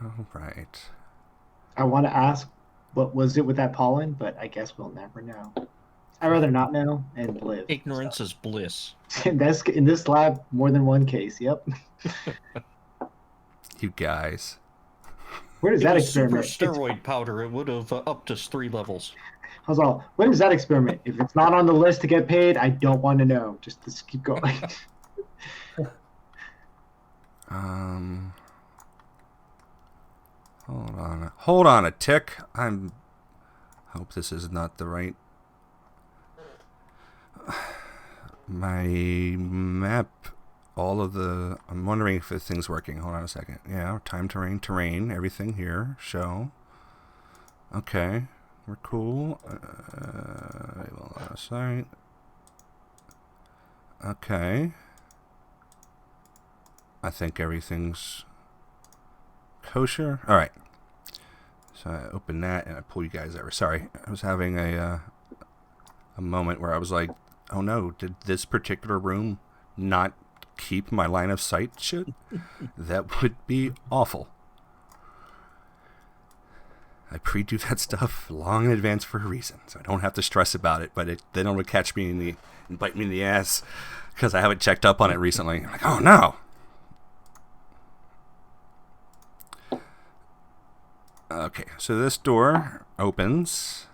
All right. I want to ask, what was it with that pollen? But I guess we'll never know. I'd rather not know and live. Ignorance is bliss. in this lab, more than one case. Yep. You guys. Where does It that was super experiment? steroid powder. It would have upped us 3 levels. I was all, when is that experiment? If it's not on the list to get paid, I don't want to know. Just keep going. Hold on a tick. Hope this is not the right. My map. I'm wondering if this thing's working. Hold on a second. Yeah, time, terrain, everything here. Show. Okay, we're cool. Site. Okay. I think everything's kosher. All right. So I open that and I pull you guys over. Sorry, I was having a moment where I was like, "Oh no, did this particular room not keep my line of sight shit? That would be awful." I pre-do that stuff long in advance for a reason, so I don't have to stress about it. But then it would catch me and bite me in the ass because I haven't checked up on it recently. I'm like, oh no. Okay, so this door opens,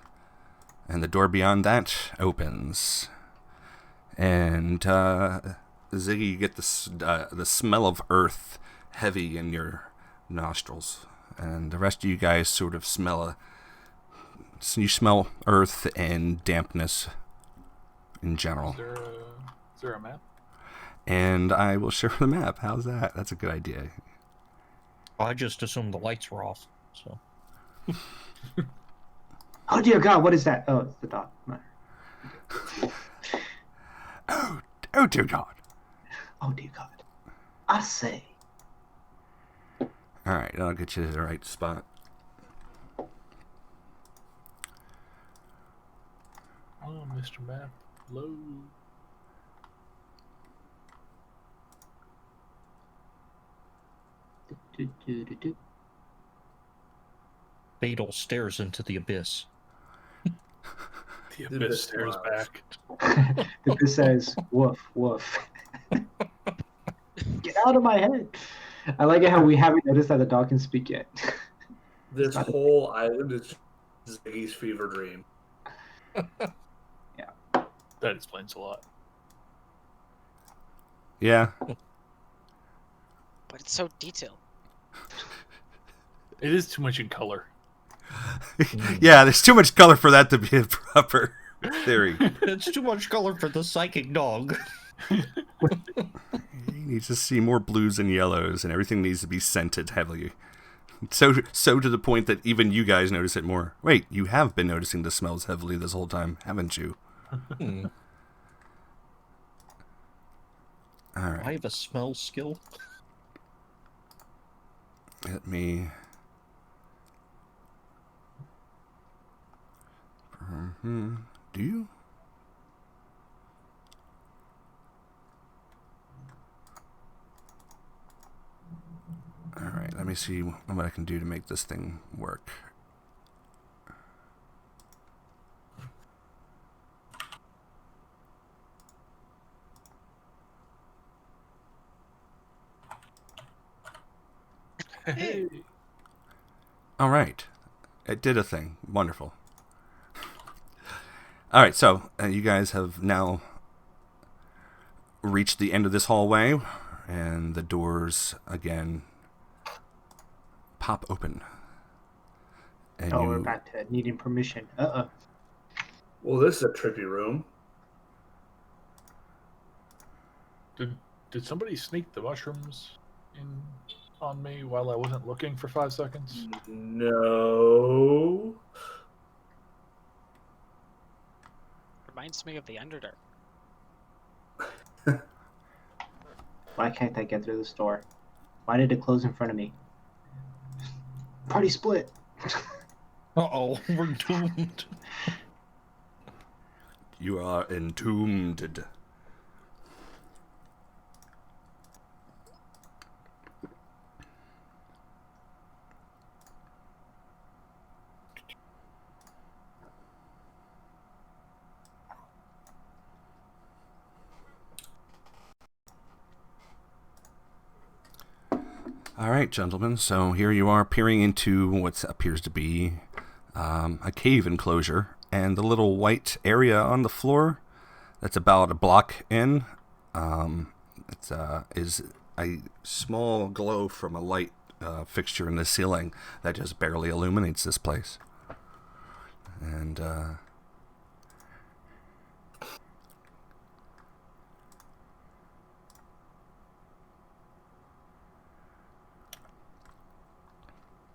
and the door beyond that opens, and Ziggy, you get the smell of earth heavy in your nostrils, and the rest of you guys sort of smell earth and dampness in general. Is there a map? And I will share the map. How's that? That's a good idea. I just assumed the lights were off. So. Oh dear God, what is that? Oh, it's the dot. Oh dear God. Oh dear God. I say. All right, I'll get you to the right spot. Oh, Mr. Map, load. Beetle stares into the abyss. The abyss stares back. The abyss says, "Woof, woof." Get out of my head. I like it how we haven't noticed that the dog can speak yet. This whole island is Ziggy's fever dream. That explains a lot. Yeah. But it's so detailed. It is too much in color. Yeah, there's too much color for that to be a proper theory. It's too much color for the psychic dog. He needs to see more blues and yellows, and everything needs to be scented heavily. So to the point that even you guys notice it more. Wait, you have been noticing the smells heavily this whole time, haven't you? All right. I have a smell skill. Let me. Do you? All right. Let me see what I can do to make this thing work. Hey. All right. It did a thing. Wonderful. All right, so you guys have now reached the end of this hallway, and the doors again pop open. And Oh, we're back to needing permission. Well, this is a trippy room. Did somebody sneak the mushrooms in on me while I wasn't looking for 5 seconds? No. Reminds me of the Underdark. Why can't I get through this door? Why did it close in front of me? Party split. Uh-oh, we're doomed. You are entombed. All right, gentlemen. So here you are peering into what appears to be a cave enclosure. And the little white area on the floor that's about a block in is a small glow from a light fixture in the ceiling that just barely illuminates this place. And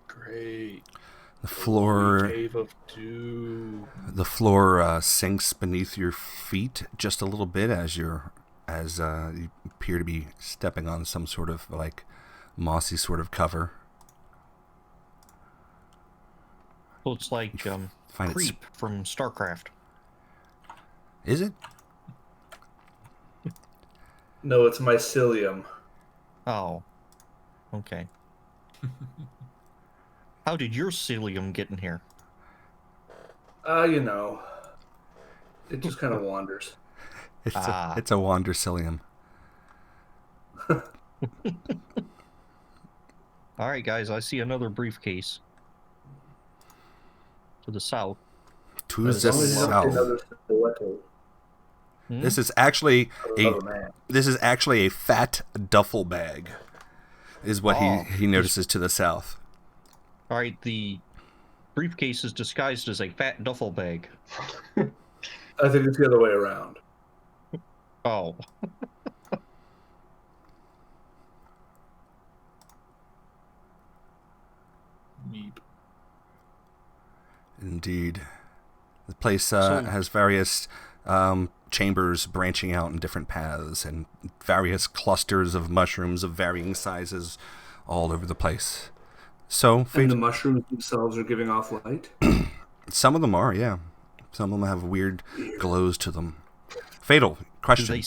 Great. the floor... Cave of Doom. The floor sinks beneath your feet just a little bit as you appear to be stepping on some sort of like mossy sort of cover. Well, it's like Creep from StarCraft. Is it? No, it's mycelium. Oh, okay. How did your cilium get in here? You know, it just kind of wanders. It's a wandercilium. All right, guys, I see another briefcase to the south. To the As long as you don't see south. another stiletto. This is actually a fat duffel bag, is what he notices to the south. All right, the briefcase is disguised as a fat duffel bag. I think it's the other way around. Oh. Meep. Indeed. The place has various chambers branching out in different paths and various clusters of mushrooms of varying sizes all over the place. So, And the mushrooms themselves are giving off light? Some of them are, yeah. Some of them have weird glows to them. Fatal, question.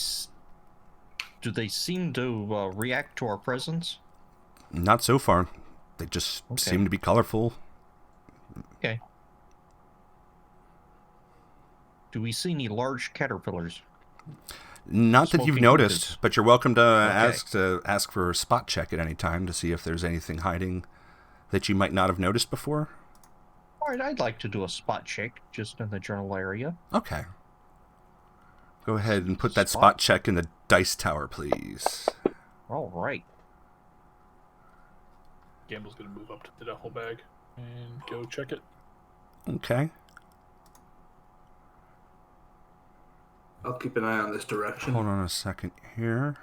Do they seem to react to our presence? Not so far. They just seem to be colorful. Okay. Do we see any large caterpillars? Not that you've Smoking noticed, orchids. but you're welcome to ask for a spot check at any time to see if there's anything hiding that you might not have noticed before. All right, I'd like to do a spot check just in the general area. Okay. Go ahead and put that spot check in the dice tower, please. All right. Gamble's gonna move up to the duffel bag and go check it. Okay. I'll keep an eye on this direction. Hold on a second here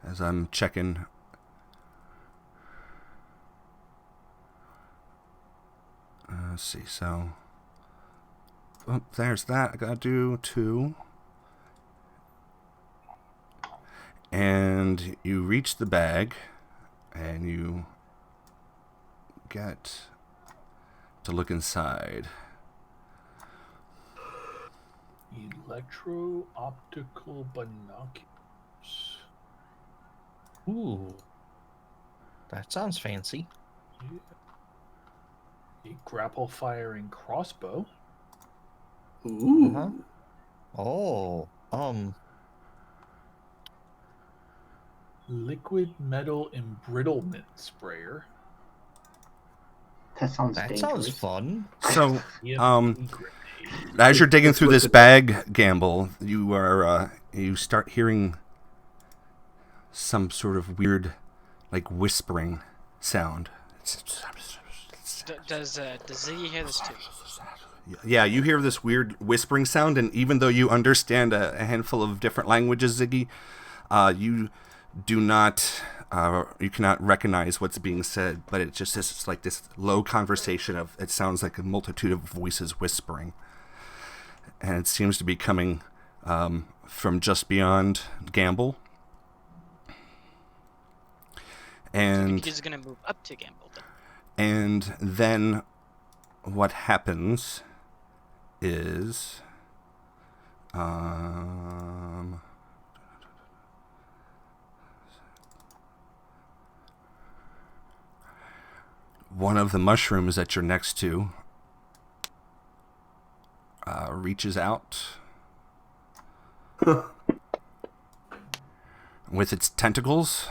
as I'm checking. Let's see, so... Oh, there's that. I gotta do 2. And you reach the bag, and you get to look inside. Electro-optical binoculars. Ooh. That sounds fancy. A grapple firing crossbow. Ooh. Uh-huh. Oh, Liquid metal embrittlement sprayer. That sounds that dangerous. sounds fun. So, EMP grenade. as you're digging It's through this liquid. bag, Gamble, you start hearing some sort of weird, like whispering sound. Does Ziggy hear this too? Yeah, you hear this weird whispering sound, and even though you understand a handful of different languages, Ziggy, you do not, you cannot recognize what's being said. But it just is like this low conversation of. It sounds like a multitude of voices whispering, and it seems to be coming from just beyond Gamble. And He's gonna move up to Gamble then. And then what happens is one of the mushrooms that you're next to reaches out with its tentacles.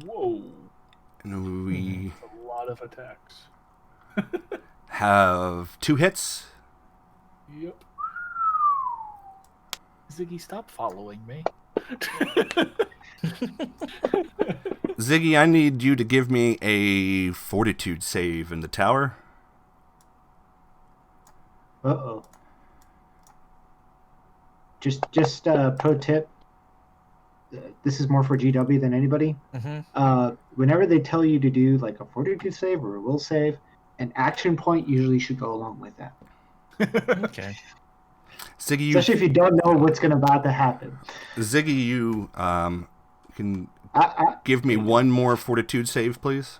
Whoa. And we A lot of attacks. have 2 hits. Yep. Ziggy, stop following me. Ziggy, I need you to give me a fortitude save in the tower. Uh-oh. Just pro tip. This is more for GW than anybody. Mm-hmm. Whenever they tell you to do like a fortitude save or a will save, an action point usually should go along with that. Okay. Ziggy, Especially if you don't know what's about to happen. Ziggy, you can I give me one more fortitude save, please.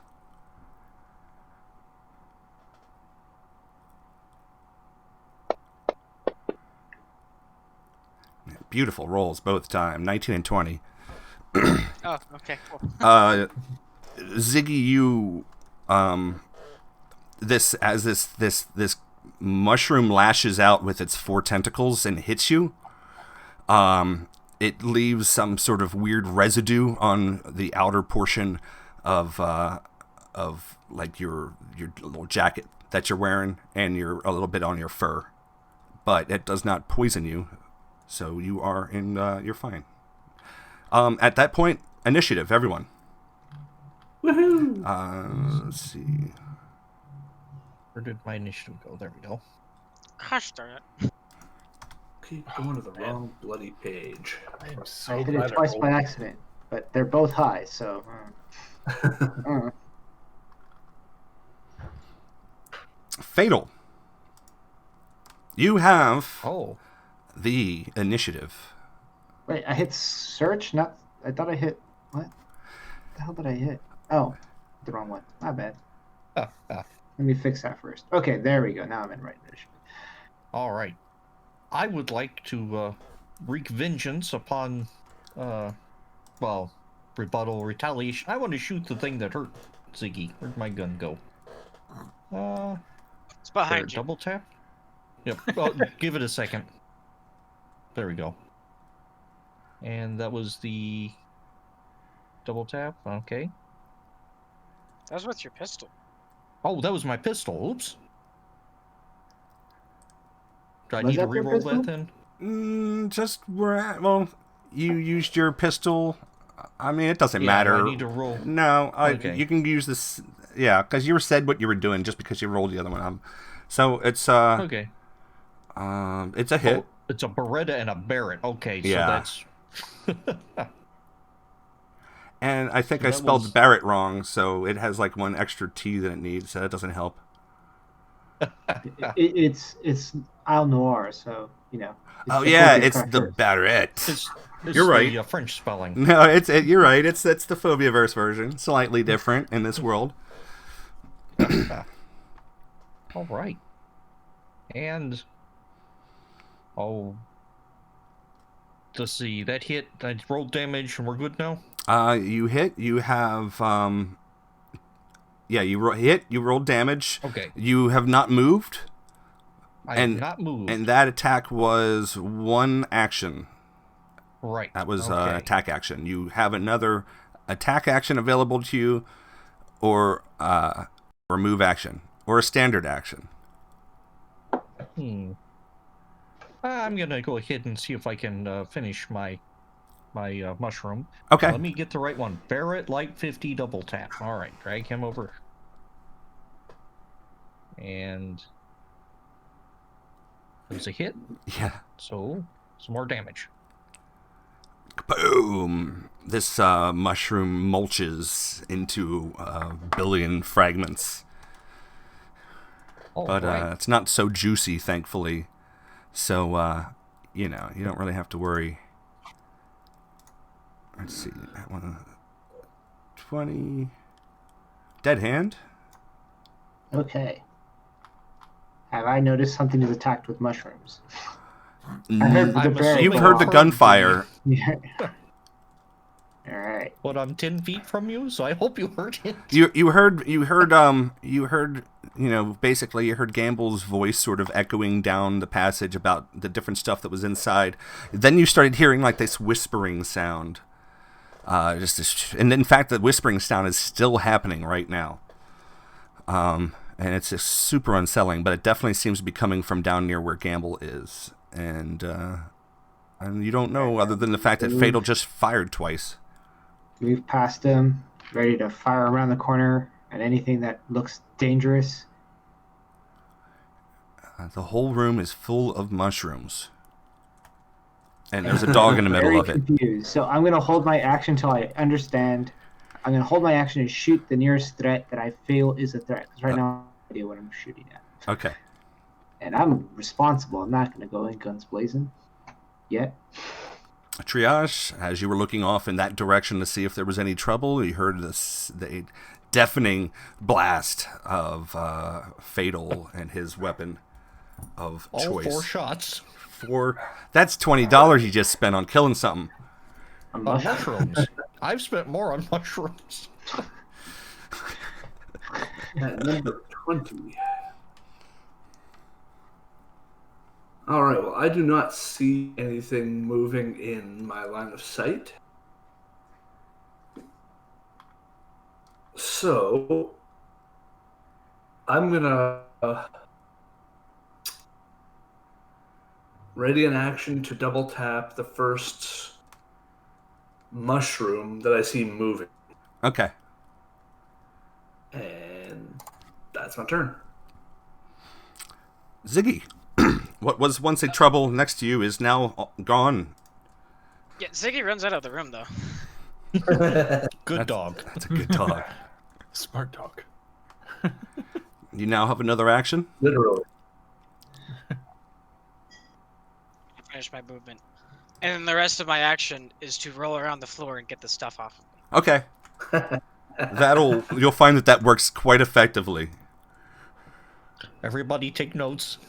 Beautiful rolls both time, 19 and 20. Oh, okay, cool. Ziggy, you this mushroom lashes out with its 4 tentacles and hits you. It leaves some sort of weird residue on the outer portion of like your little jacket that you're wearing, and a little bit on your fur, but it does not poison you, so you are you're fine. At that point, initiative, everyone. Woohoo! Let's see. Where did my initiative go? There we go. Gosh darn it. Keep going to the wrong bloody page. I am so did glad it twice I by rolled. accident, but they're both high, so. Fatal. You have Oh, the initiative. Wait, I hit search. Not. I thought I hit. What? The hell did I hit? Oh, the wrong one. My bad. Let me fix that first. Okay, there we go. Now I'm in right initiative. all right. I would like to wreak vengeance upon, well, rebuttal, retaliation. I want to shoot the thing that hurt Ziggy. Where'd my gun go? It's behind you. Double tap? Yep. Oh, give it a second. There we go. And that was the double tap. Okay. That was with your pistol. Oh, that was my pistol. Oops. Do I Was need to that your reroll pistol? that then? Just where at? Well, you used your pistol. I mean, it doesn't Yeah, matter. do I need to roll. No, Okay. you can use this. Yeah, because you said what you were doing just because you rolled the other one. So it's Okay. it's a hit. Oh, it's a Beretta and a Barrett. Okay, Yeah. so that's. And I think So I that spelled was- Barrett wrong, so it has like one extra T than it needs, so that doesn't help. It's Noir, so you know. Oh the yeah, focus it's card the first. Barrett. It's You're right. The French spelling. No, you're right. It's the Phobiaverse version, slightly different in this world. All right. And let's see. That hit. I rolled damage, and we're good now. You hit. You have yeah. Hit. You rolled damage. Okay. You have not moved. I have not moved. And that attack was one action. Right. That was okay. attack action. You have another attack action available to you, or remove action, or a standard action. I'm gonna go ahead and see if I can finish my mushroom. Okay. Let me get the right one. Barrett, light 50, double tap. All right, drag him over. And there's a hit. Yeah. So some more damage. Boom! This mushroom mulches into a billion fragments. But right. it's not so juicy, thankfully. So, you don't really have to worry. Let's see. That one. 20. Dead hand? Okay. Have I noticed something is attacked with mushrooms? I heard the bear. You've heard the gunfire. Yeah. All right. But I'm 10 feet from you, so I hope you heard it. You heard basically you heard Gamble's voice sort of echoing down the passage about the different stuff that was inside. Then you started hearing like this whispering sound. And in fact, the whispering sound is still happening right now. And it's just super unsettling, but it definitely seems to be coming from down near where Gamble is. And you don't know other than the fact that Fatal just fired twice. Move past him, ready to fire around the corner at anything that looks dangerous. The whole room is full of mushrooms. And there's a dog in the middle of it. Confused. So I'm going to hold my action until I understand. I'm going to hold my action and shoot the nearest threat that I feel is a threat. Because right now, I have no idea what I'm shooting at. Okay. And I'm responsible. I'm not going to go in guns blazing yet. Triage, as you were looking off in that direction to see if there was any trouble, you heard the deafening blast of Fatal and his weapon of choice. All 4 shots. That's $20 you just spent on killing something. On mushrooms. I've spent more on mushrooms. At number 20. All right, well, I do not see anything moving in my line of sight. So, I'm going to ready an action to double tap the first mushroom that I see moving. Okay. And that's my turn. Ziggy. What was once a trouble next to you is now gone. Yeah, Ziggy runs out of the room, though. Good dog. That's a good dog. Smart dog. You now have another action? Literally. I finish my movement. And then the rest of my action is to roll around the floor and get the stuff off of me. Okay. You'll find that works quite effectively. Everybody take notes.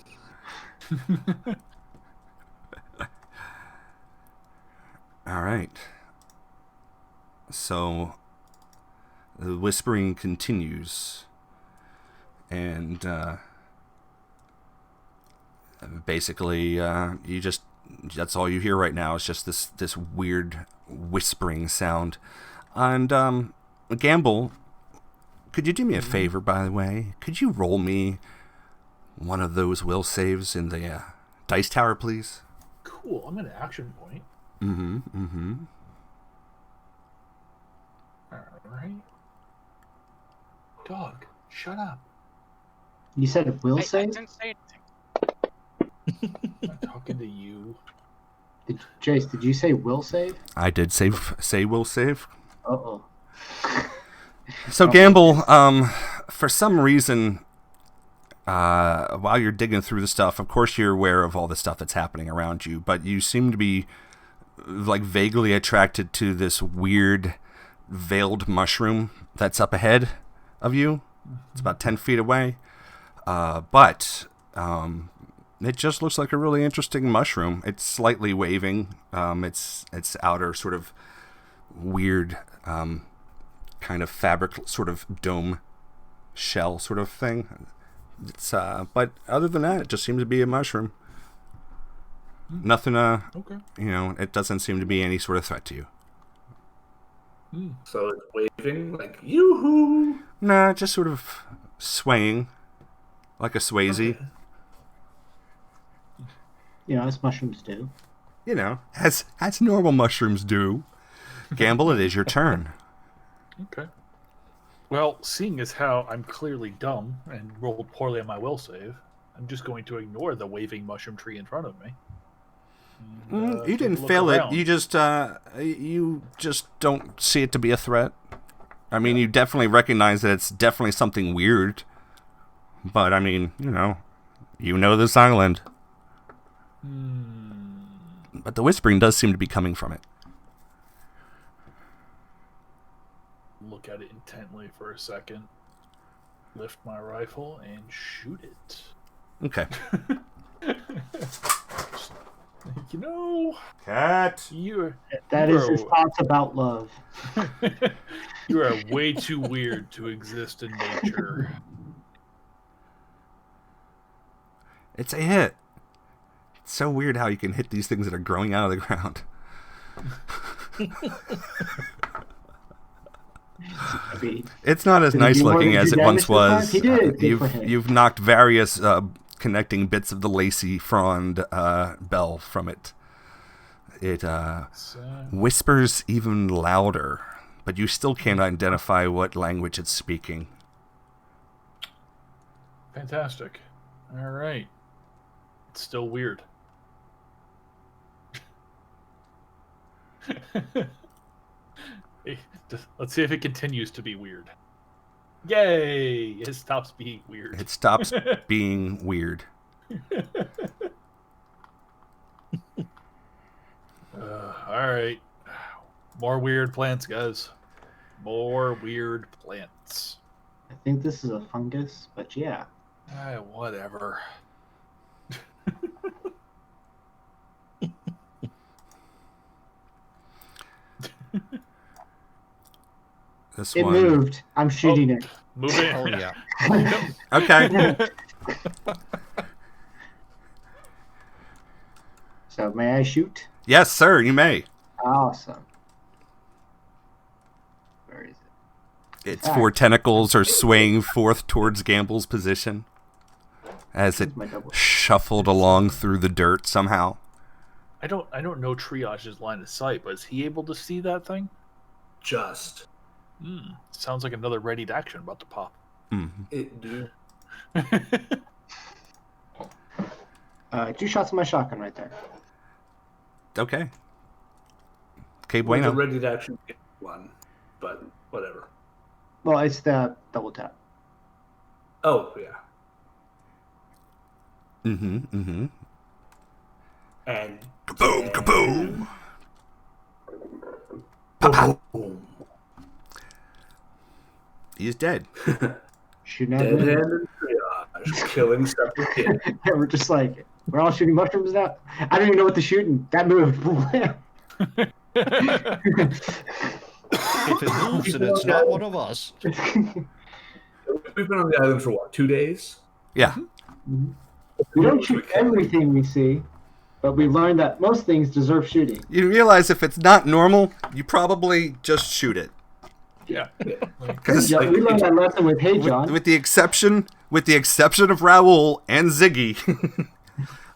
All right. So the whispering continues, and basically, that's all you hear right now is just this weird whispering sound. And Gamble, could you do me a favor, by the way? Could you roll me one of those will saves in the dice tower, please? Cool. I'm an action point. Mm-hmm. Alright. Dog, shut up. You said it will I save? didn't say anything. I'm talking to you. Jace, did you say will save? I did say will save. Uh-oh. So Gamble, for some reason, while you're digging through the stuff, of course you're aware of all the stuff that's happening around you, but you seem to be like vaguely attracted to this weird veiled mushroom that's up ahead of you. It's about 10 feet away. But It just looks like a really interesting mushroom. It's slightly waving. Its outer sort of weird kind of fabric, sort of dome shell sort of thing. It's but other than that, it just seems to be a mushroom. Nothing. Okay. It doesn't seem to be any sort of threat to you. So it's waving like yoo-hoo. Nah, just sort of swaying like a Swayze. Okay. As mushrooms do. As normal mushrooms do. Gamble, it is your turn. Okay. Well, seeing as how I'm clearly dumb and rolled poorly on my will save, I'm just going to ignore the waving mushroom tree in front of me. And, You take a didn't look fail around. it. You just don't see it to be a threat. I mean, you definitely recognize that it's definitely something weird. But I mean, you know this island. But the whispering does seem to be coming from it. Look at it intently for a second. Lift my rifle and shoot it. Okay. Cat. That Bro. is his thoughts about love. You are way too weird to exist in nature. It's a hit. It's so weird how you can hit these things that are growing out of the ground. It's not as Did he nice do more looking than as two it once damage was. this time? He did. Good for him. You've knocked various connecting bits of the lacy frond bell from it. It whispers even louder, but you still can't identify what language it's speaking. Fantastic. All right. It's still weird. Hey, let's see if it continues to be weird. Yay! It stops being weird. It stops being weird. All right. More weird plants, guys. More weird plants. I think this is a fungus, but yeah. Whatever. This It one. moved. I'm shooting it. Move in. Oh yeah. Okay. So may I shoot? Yes, sir, you may. Awesome. Where is it? Its four tentacles are swaying forth towards Gamble's position as it My double. shuffled along through the dirt somehow. I don't know Triage's line of sight, but is he able to see that thing? Just. Sounds like another ready to action about to pop. It do. 2 shots of my shotgun right there. Okay. Okay, Well, bueno. the ready to action one, but whatever. Well, it's the double tap. Oh, yeah. Mm-hmm. And Kaboom, kaboom. boom. He's dead. Shooting at Dead him. hand and triage, killing stuff with kid. Yeah, we're just like, we're all shooting mushrooms now. I don't even know what to shoot, and that moved. If it moves and it's not one of us. We've been on the island for what, 2 days? Yeah. We don't shoot everything we see, but we learned that most things deserve shooting. You realize if it's not normal, you probably just shoot it. Yeah. 'Cause Yeah, we learned that lesson with Hey John. with the exception of Raoul and Ziggy,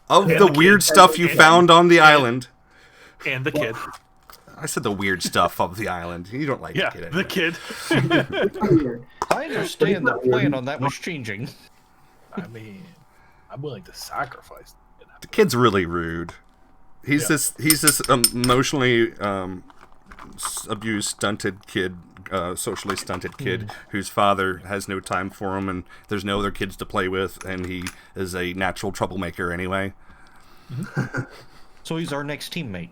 of And the the kid. weird stuff you found on the island. And the kid. I said the weird stuff of the island. You don't like Yeah, the kid. the kid. Weird. I understand the plan on that was changing. I mean, I'm willing to sacrifice. The kid's really rude. He's Yeah. this emotionally abused, stunted kid, socially stunted kid whose father has no time for him, and there's no other kids to play with, and he is a natural troublemaker anyway. So he's our next teammate.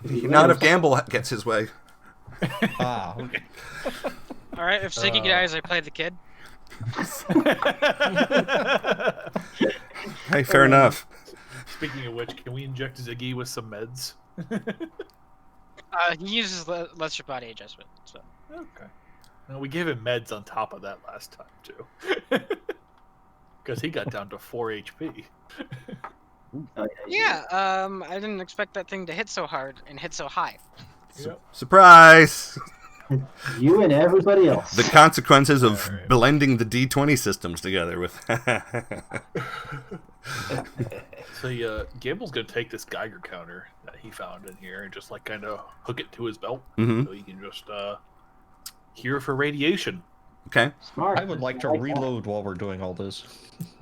Not if Gamble gets his way. Ah, okay. All right, if Ziggy dies, I play the kid. Hey, fair enough. Speaking of which, can we inject Ziggy with some meds? He uses lesser body adjustment. So. Okay. Well, we gave him meds on top of that last time too, because he got down to 4 HP. Yeah. I didn't expect that thing to hit so hard and hit so high. Yep. Surprise! You and everybody else. The consequences of Alright. blending the D20 systems together with. So Gamble's gonna take this Geiger counter that he found in here and just like kind of hook it to his belt, Mhm. so he can just hear for radiation. Okay. Smart. I would like to that. reload while we're doing all this.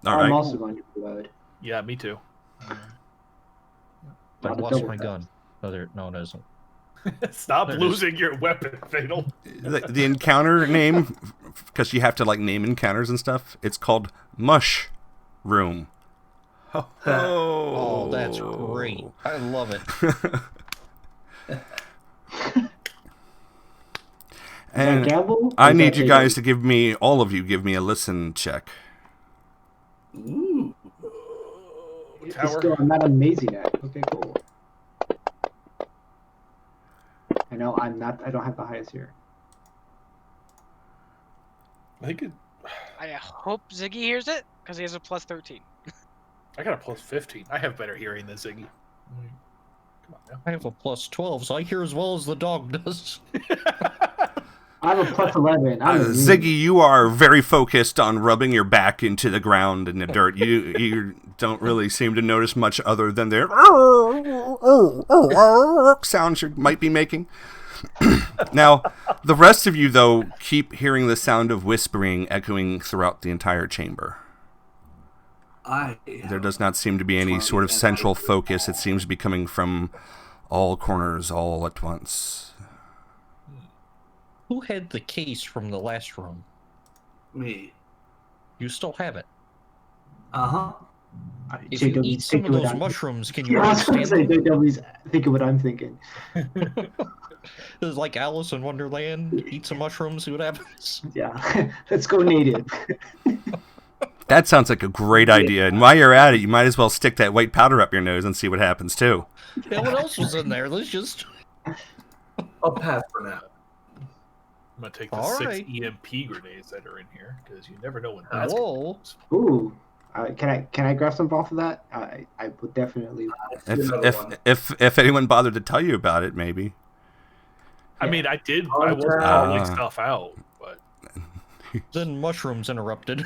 All I'm right. also going to reload. Yeah, me too. I Not lost double my tap. gun. No, it isn't. Stop There it is. losing your weapon, Fatal. The encounter name, because you have to like name encounters and stuff. It's called Mush Room. Oh, that's great. I love it. And Gamble? I Or is need that you JW? guys to give me, all of you, give me a listen check. Ooh. It's Tower. still, I'm not amazing at. Okay, cool. I know I'm not. I don't have the highest here. I think I hope Ziggy hears it because he has a plus 13. I got a plus 15. I have better hearing than Ziggy. Come on now. I have a plus 12, so I hear as well as the dog does. I have a plus 11. I'm immune. Ziggy, you are very focused on rubbing your back into the ground and the dirt. You don't really seem to notice much other than the sounds you might be making. Now, the rest of you, though, keep hearing the sound of whispering echoing throughout the entire chamber. There does not seem to be any sort of central focus. It seems to be coming from all corners all at once. Who had the case from the last room? Me. You still have it. Uh-huh. If you JW's eat some of thinking what those I'm- mushrooms, can you Yeah, I was going to understand say them? JW's thinking what I'm thinking. It's like Alice in Wonderland. Eat some mushrooms, see what happens. Yeah, let's go native. That sounds like a great idea. And while you're at it, you might as well stick that white powder up your nose and see what happens, too. Yeah, what else was in there? Let's just... I'll pass for now. I'm gonna take the All 6 right. EMP grenades that are in here because you never know when that's Whoa. Ooh, can I grab some off of that? I would definitely. Another one. If anyone bothered to tell you about it, maybe. I mean, I was calling stuff out, but Then mushrooms interrupted.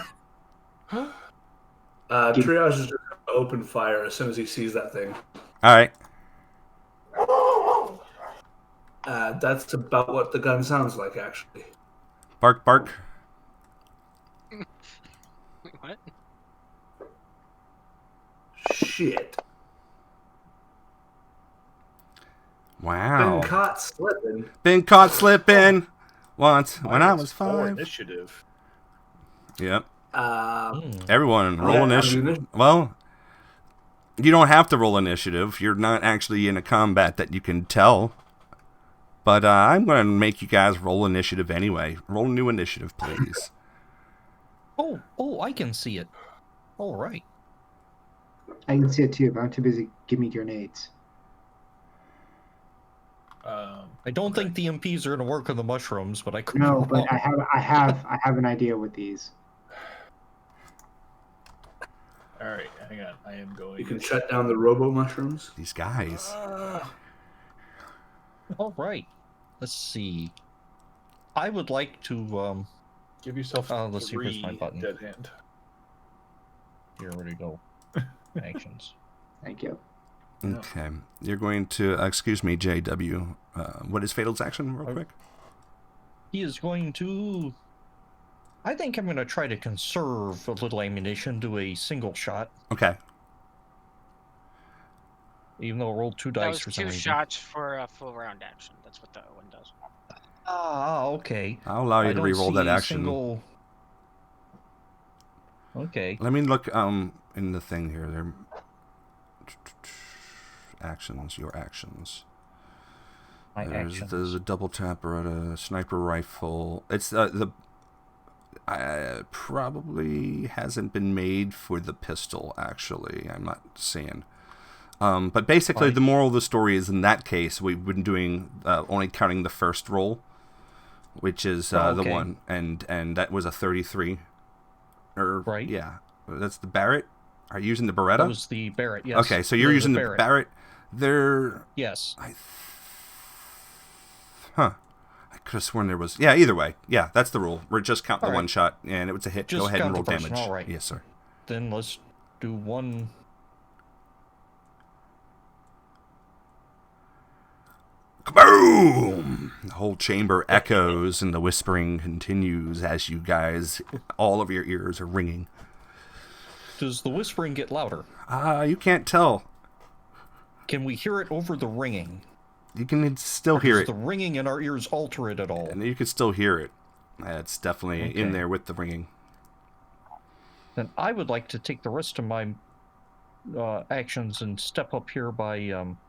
Triage is just going to open fire as soon as he sees that thing. All right. That's about what the gun sounds like, actually. Bark, bark. Wait, what? Shit. Wow. Been caught slipping. Been caught slipping once when I Minus was 4 5. initiative. Yep. Hmm. Everyone, roll Yeah, initiative. Well, you don't have to roll initiative. You're not actually in a combat that you can tell. But I'm going to make you guys roll initiative anyway. Roll new initiative, please. Oh, I can see it. All right. I can see it too, but I'm too busy giving me grenades. I don't think the MPs are going to work on the mushrooms, but I could. No, be but wrong. I have an idea with these. All right, hang on. I am going. You can shut down the robo mushrooms. These guys. All right. Let's see. I would like to. Give yourself let's see, here's 3 my button. dead hand. Here, where to go? Actions. Thank you. Okay. You're going to, excuse me, JW. What is Fatal's action, real quick? He is going to. I think I'm going to try to conserve a little ammunition to a single shot, Okay. even though I rolled 2 That dice was for some 2 reason. shots for a full round action. That's what that one does. Ah, okay. I'll allow you I to don't re-roll see that a action. Single... Okay. Let me look in the thing here. There. Actions, your actions. My There's actions. the double tapper at a sniper rifle. It's Probably hasn't been made for the pistol, actually. I'm not saying. But basically, Right. the moral of the story is, in that case, we've been doing only counting the first roll, which is the okay. one, and that was a 33. Right. Yeah, that's the Barrett. Are you using the Beretta? That was the Barrett, yes. Okay, so you're using the Barrett. They're... Yes. I could have sworn there was... Yeah, either way. Yeah, that's the rule. We're just counting the All right. one shot, and it was a hit. Just Go ahead and count roll the person, damage. all right. Yes, sir. Then let's do one. Kaboom! The whole chamber echoes, and the whispering continues as you guys... All of your ears are ringing. Does the whispering get louder? You can't tell. Can we hear it over the ringing? You can still hear Does it. the ringing in our ears alter it at all? And you can still hear it. It's definitely in Okay. there with the ringing. Then I would like to take the rest of my actions and step up here by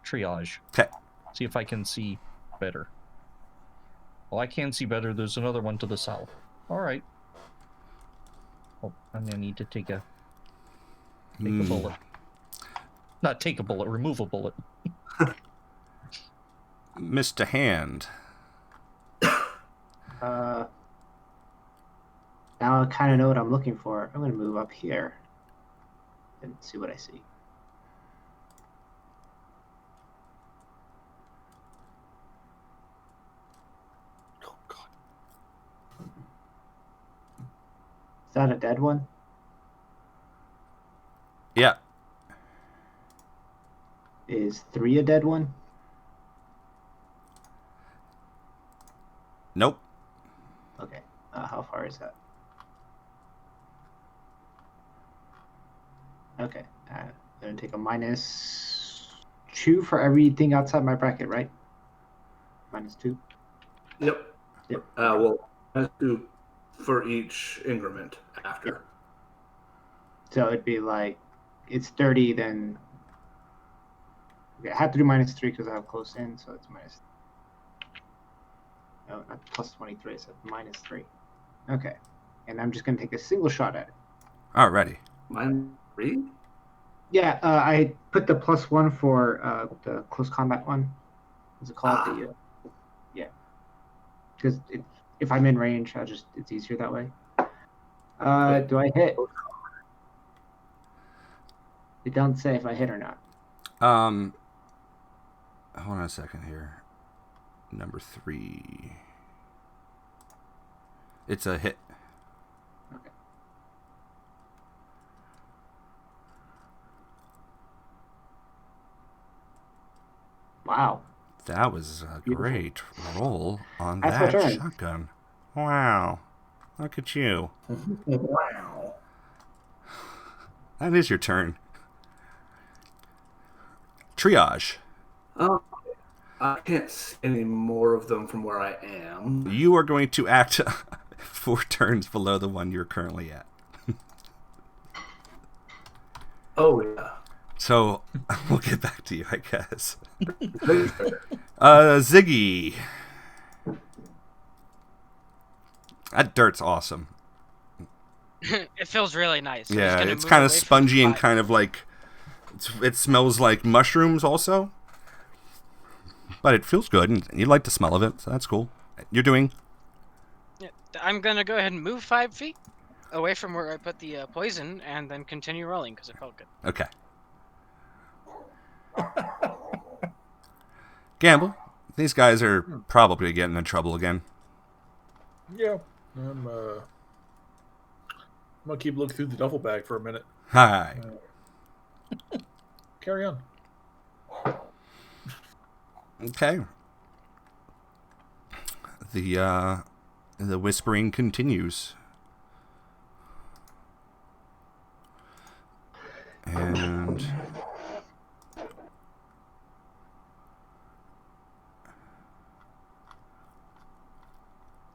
triage. Okay. See if I can see better. Well, I can see better. There's another one to the south. All right. Oh, I'm gonna need to take a bullet. Not take a bullet. Remove a bullet. Mr. Hand. Now I kind of know what I'm looking for. I'm going to move up here and see what I see. Oh God. Is that a dead one? Yeah. Is 3 a dead one? Nope. Okay. How far is that? Okay. I'm going to take a -2 for everything outside my bracket, right? -2. Yep. Yep. Well, that's 2 for each increment after. So it'd be like, it's 30, then... Okay, I have to do -3 because I have close in, so it's minus... No, not plus 23, so -3. Okay. And I'm just going to take a single shot at it. Alrighty. -3? Yeah, I put the +1 for the close combat one. What's it called? Yeah. Because if I'm in range, it's easier that way. Do I hit? It don't say if I hit or not. Hold on a second here. Number 3. It's a hit. Okay. Wow. That was a Beautiful. great roll on That's my that turn. shotgun. Wow. Look at you. Wow. That is your turn. Triage. Oh, I can't see any more of them from where I am. You are going to act 4 turns below the one you're currently at. Oh, yeah. So, we'll get back to you, I guess. Ziggy. That dirt's awesome. It feels really nice. I'm just Yeah, gonna it's move kind of away from spongy and the kind of like... It smells like mushrooms also. But it feels good, and you like the smell of it, so that's cool. You're doing... Yeah, I'm gonna go ahead and move 5 feet away from where I put the poison, and then continue rolling because it felt good. Okay. Gamble. These guys are probably getting in trouble again. Yeah. I'm gonna keep looking through the duffel bag for a minute. Hi. Carry on. Okay. The whispering continues. And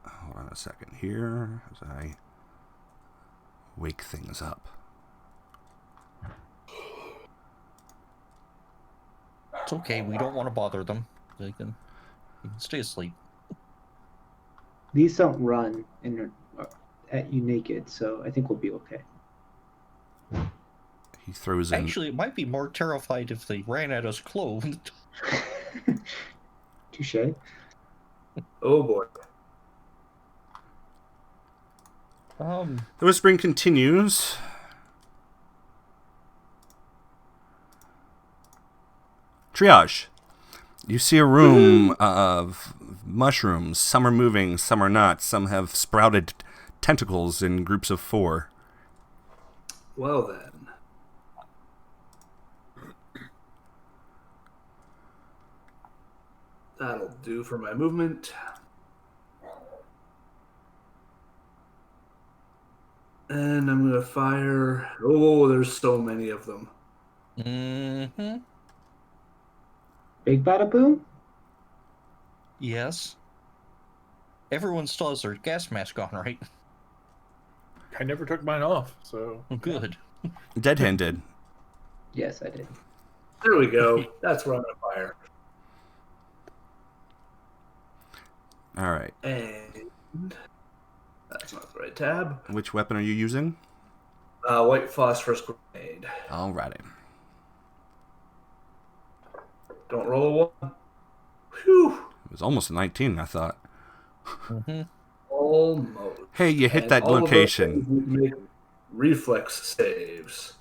hold on a second here as I wake things up. It's okay. We don't want to bother them. They can stay asleep. These don't run at you naked, so I think we'll be okay. He throws in. Actually, it might be more terrified if they ran at us clothed. Touche. Oh boy. The whispering continues. Triage. You see a room of mushrooms. Some are moving, some are not. Some have sprouted tentacles in groups of 4. Well then. That'll do for my movement. And I'm going to fire. Oh, there's so many of them. Mm-hmm. Big bada boom? Yes. Everyone still has their gas mask on, right? I never took mine off, so Good. Dead Hand did. Yes, I did. There we go. That's where I'm going to fire. All right. And that's not the right tab. Which weapon are you using? White phosphorus grenade. All righty. Don't roll a 1. Whew. It was almost a 19, I thought. Mm-hmm. Almost. Hey, you hit And that all of those location. things make reflex saves.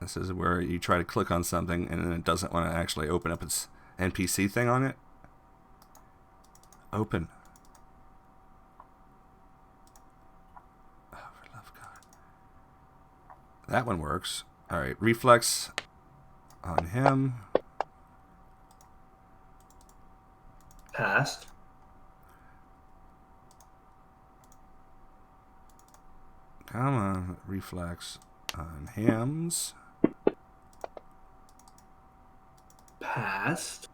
This is where you try to click on something and then it doesn't want to actually open up its NPC thing on it. Open. Oh, for love of God. That one works. All right, reflex on him. Passed. Come on, reflex on hams. Passed.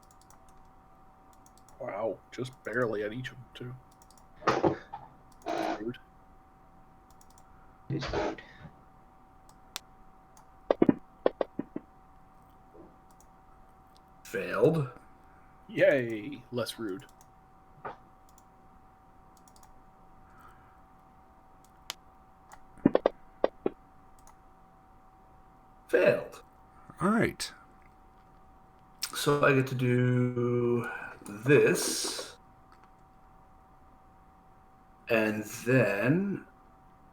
wow, just barely at each of them too. Rude. It's rude. Failed. Yay, less rude. Failed. All right. So I get to do this. And then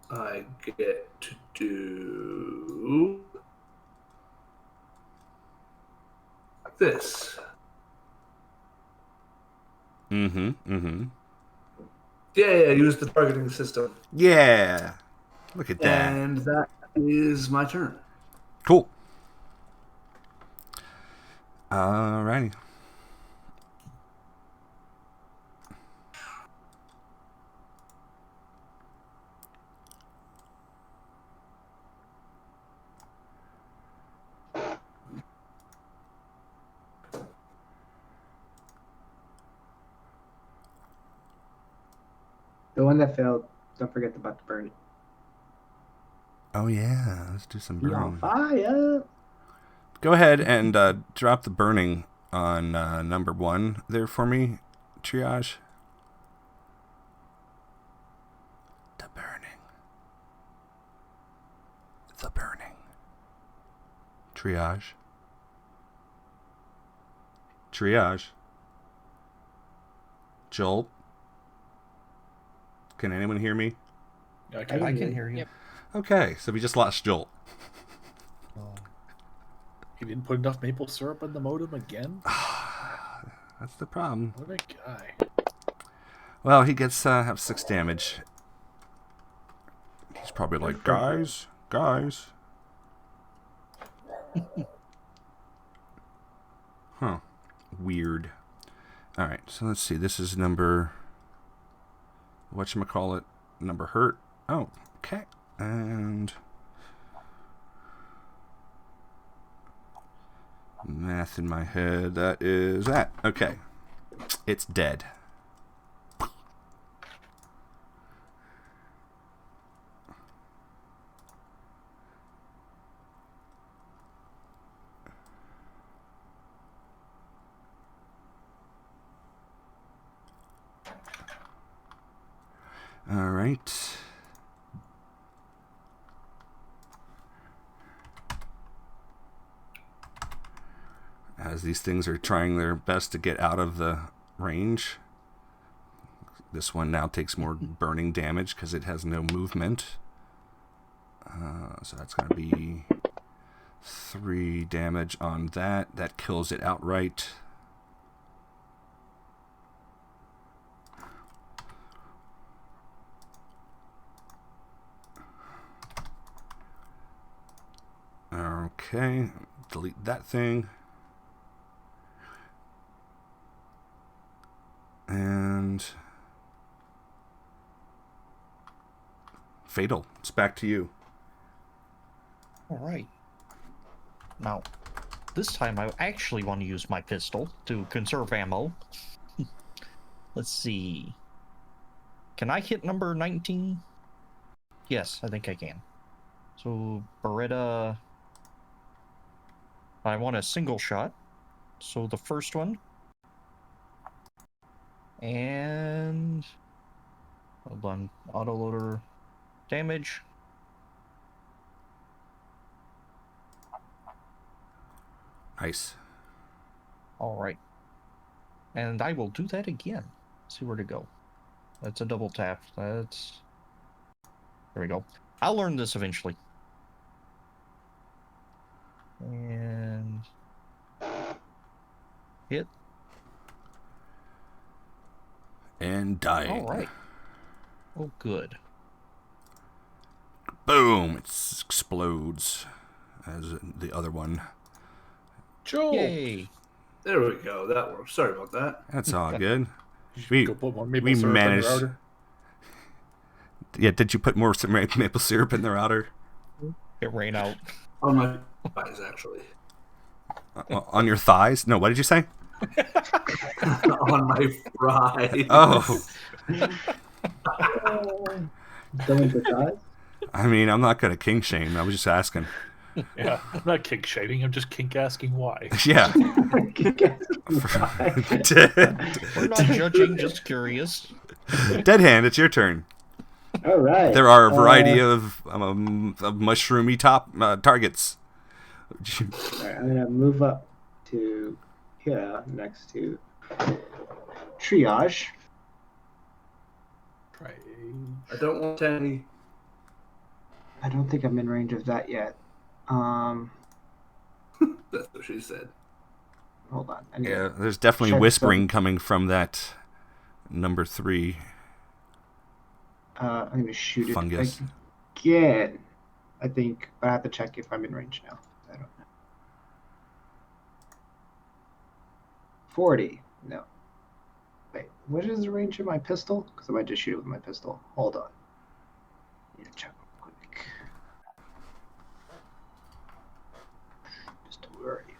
I get to do this. Mm-hmm. Yeah, use the targeting system. Yeah. Look at that. And that is my turn. Cool. Alrighty. The one that failed, don't forget about the burn. Oh yeah, let's do some Be on burning. fire. Go ahead and drop the burning on number 1 there for me, Triage. The burning. The burning. Triage. Triage. Joel. Can anyone hear me? Okay. I can hear you. Yep. Okay, so we just lost Joel. He didn't put enough maple syrup in the modem again? That's the problem. What a guy. Well, he gets have 6 damage. He's probably like, guys. Huh. Weird. Alright, so let's see. This is number... whatchamacallit? Number hurt. Oh, okay. And... math in my head. That is that. Okay. It's dead. All right. As these things are trying their best to get out of the range. This one now takes more burning damage because it has no movement. So that's going to be 3 damage on that. That kills it outright. Okay, delete that thing. And Fatal, it's back to you. All right. Now, this time I actually want to use my pistol to conserve ammo. Let's see. Can I hit number 19? Yes, I think I can. So, Beretta... I want a single shot. So the first one. And... hold on. Autoloader damage. Nice. Alright. And I will do that again. See where to go. That's a double tap. That's... there we go. I'll learn this eventually. And... hit. And dying. Alright. Oh, good. Boom! It explodes as the other one. Joel. Yay! There we go. That works. Sorry about that. That's all good. Go put more maple we syrup in managed. the router. Yeah, did you put more maple syrup in the router? It rained out. On my eyes, actually. On your thighs? No, what did you say? On my fries. Oh, Don't decide. I mean, I'm not going to king shame. I was just asking. Yeah, I'm not kink shaving. I'm just kink asking why. Yeah. We're not judging, just curious. Dead Hand, it's your turn. All right. There are a variety of mushroomy targets. All right, I'm gonna move up to here next to triage. Right. I don't want any. I don't think I'm in range of that yet. That's what she said. Hold on. I need Yeah, to there's definitely check whispering coming from that number 3 I'm gonna shoot it fungus. again. I think I have to check if I'm in range now. I don't know. 40. No. Wait, what is the range of my pistol? Because I might just shoot it with my pistol. Hold on. Need to check real quick. Just where are you?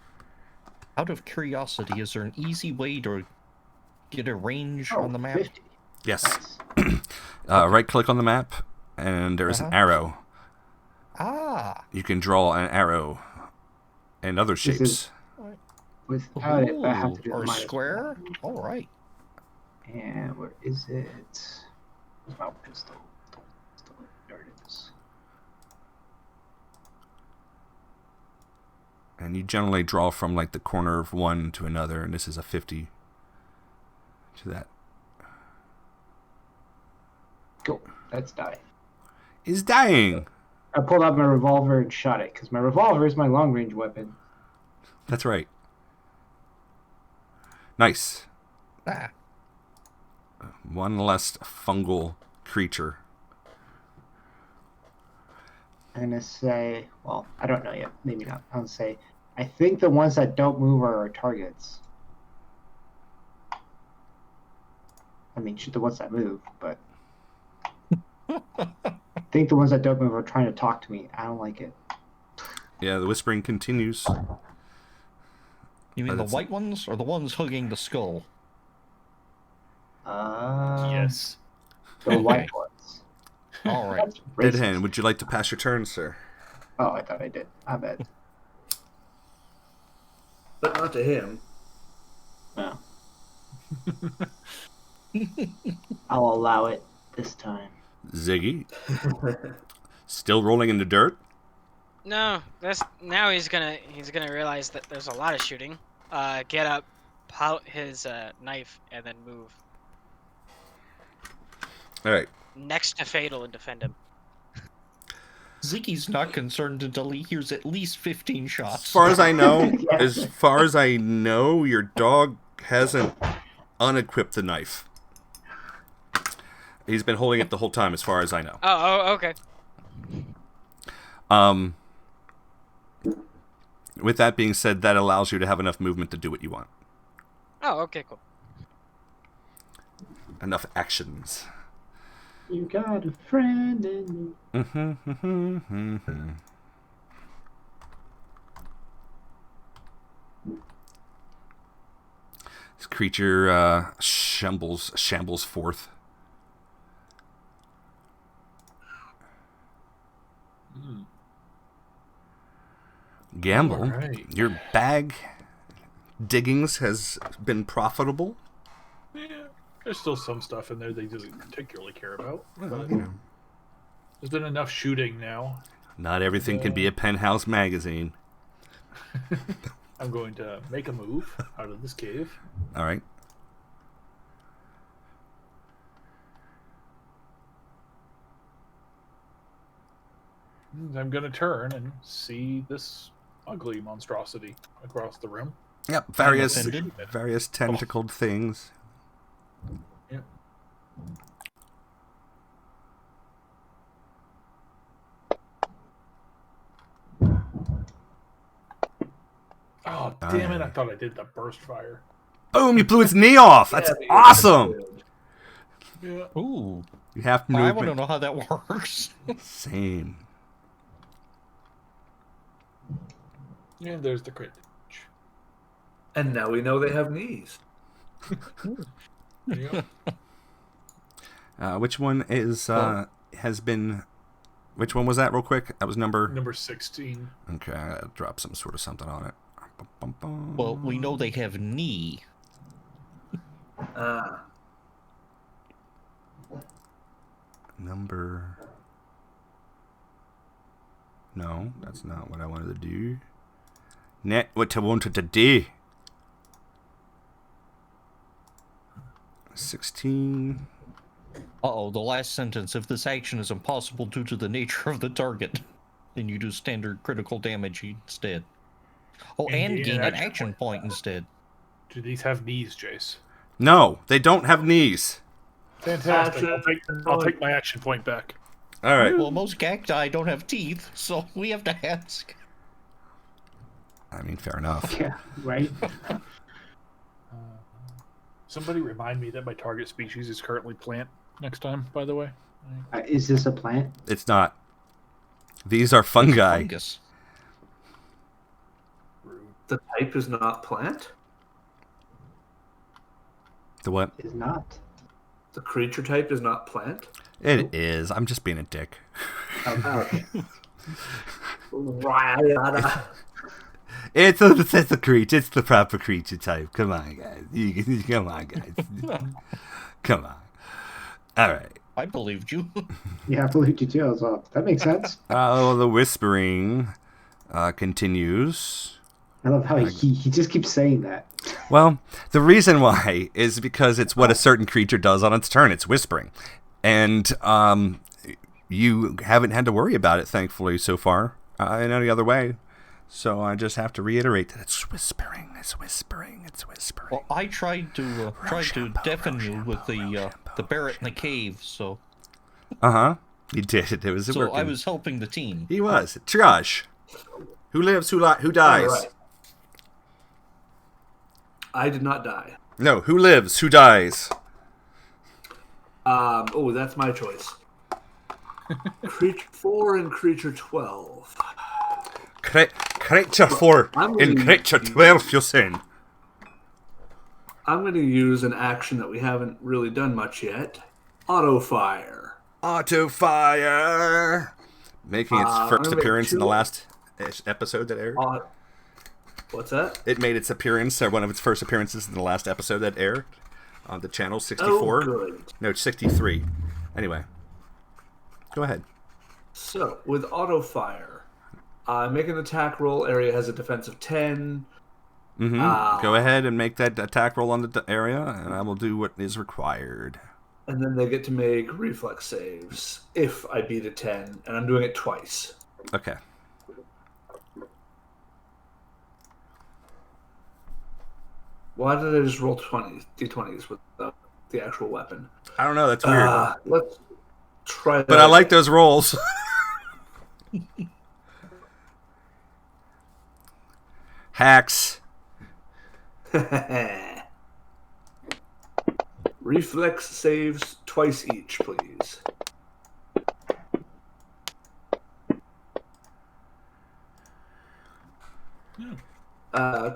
Out of curiosity, is there an easy way to get a range Oh, on the map? 50. Yes. Nice. Right click on the map, and there's an arrow. Ah! You can draw an arrow and other This shapes. is- Without it, I have to do the or minus square? one. Alright. And where is it? Where's my pistol? There it is. And you generally draw from like the corner of one to another, and this is a 50 to that. Go. That's dying. Is dying. I pulled out my revolver and shot it because my revolver is my long range weapon. That's right. Nice. Ah. One less fungal creature. I'm gonna say, well, I don't know yet. Maybe not. I'll say, I think the ones that don't move are our targets. I mean, shoot the ones that move, but I think the ones that don't move are trying to talk to me. I don't like it. Yeah, the whispering continues. You mean the That's- white ones or the ones hugging the skull? Yes. The white ones. Alright. That's Dead racist. Hand, would you like to pass your turn, sir? Oh, I thought I did. I bet. But not to him. No. I'll allow it this time. Ziggy, still rolling in the dirt. No, now he's gonna realize that there's a lot of shooting. Get up, pull out his knife, and then move All right. next to Fatal and defend him. Ziggy's not concerned until he hears at least 15 shots. As far as I know, Yeah. your dog hasn't unequipped the knife. He's been holding it the whole time, as far as I know. Oh, okay. With that being said, that allows you to have enough movement to do what you want. Oh, okay, cool. Enough actions. You got a friend in me. This creature shambles forth. Gamble, Alright. your bag diggings has been profitable. Yeah, there's still some stuff in there that he doesn't particularly care about. Well, But you know, there's been enough shooting now. not everything can be a penthouse magazine. I'm going to make a move out of this cave. All right. I'm going to turn and see this ugly monstrosity across the room. Yep, various offended. tentacled things. Yep. Oh, damn it. I thought I did the burst fire. Boom! You blew its knee off. That's Yeah, awesome. Yeah. Ooh, You have I want to movement. know how that works. Same. And there's the crit. And now we know they have knees. Yep. Which one is has been? Which one was that? Real quick. That was number. Number 16. Okay, I gotta drop some sort of something on it. Well, we know they have knee. Number. No, that's not what I wanted to do. Net what I wanted to do. 16. Uh-oh, the last sentence. If this action is impossible due to the nature of the target, then you do standard critical damage instead. Oh, and gain an action point instead. Do these have knees, Jace? No, they don't have knees. Fantastic. Action I'll point. take my action point back. All right. Well, most cacti don't have teeth, so we have to ask. I mean, fair enough. Yeah, right? Somebody remind me that my target species is currently plant next time, by the way. Is this a plant? It's not. These are fungi. Fungus. The type is not plant? The what? Is not. The creature type is not plant? It is. I'm just being a dick. Okay. It's a creature. It's the proper creature type. Come on, guys. Come on, guys. Come on. All right. I believed you. Yeah, I believed you too as well. That makes sense. Oh, the whispering continues. I love how he just keeps saying that. Well, the reason why is because it's what a certain creature does on its turn. It's whispering. And you haven't had to worry about it, thankfully, so far, in any other way. So I just have to reiterate that it's whispering. It's whispering. It's whispering. Well, I tried to deafen you with the Barrett in the cave, so You did. It was so working. I was helping the team. He was. Triage. Who lives? Who dies? All right. I did not die. No. Who lives? Who dies? Oh, that's my choice. Creature 4 and Creature 12. Creature 4 I'm and gonna Creature use- 12, you're saying. I'm going to use an action that we haven't really done much yet. Auto fire. Auto fire. Making its I'm first gonna make appearance in the two- last episode that aired. What's that? It made its appearance, or one of its first appearances in the last episode that aired on the channel 64. Oh, good. No, 63. Anyway. Go ahead. So, with auto fire, make an attack roll. Area has a defense of 10. Go ahead and make that attack roll on the area, and I will do what is required. And then they get to make reflex saves if I beat a 10, and I'm doing it twice. Okay. Why did I just roll d20s with the actual weapon? I don't know. That's weird. Let's try that. But I like those rolls. Hacks. Reflex saves twice each, please.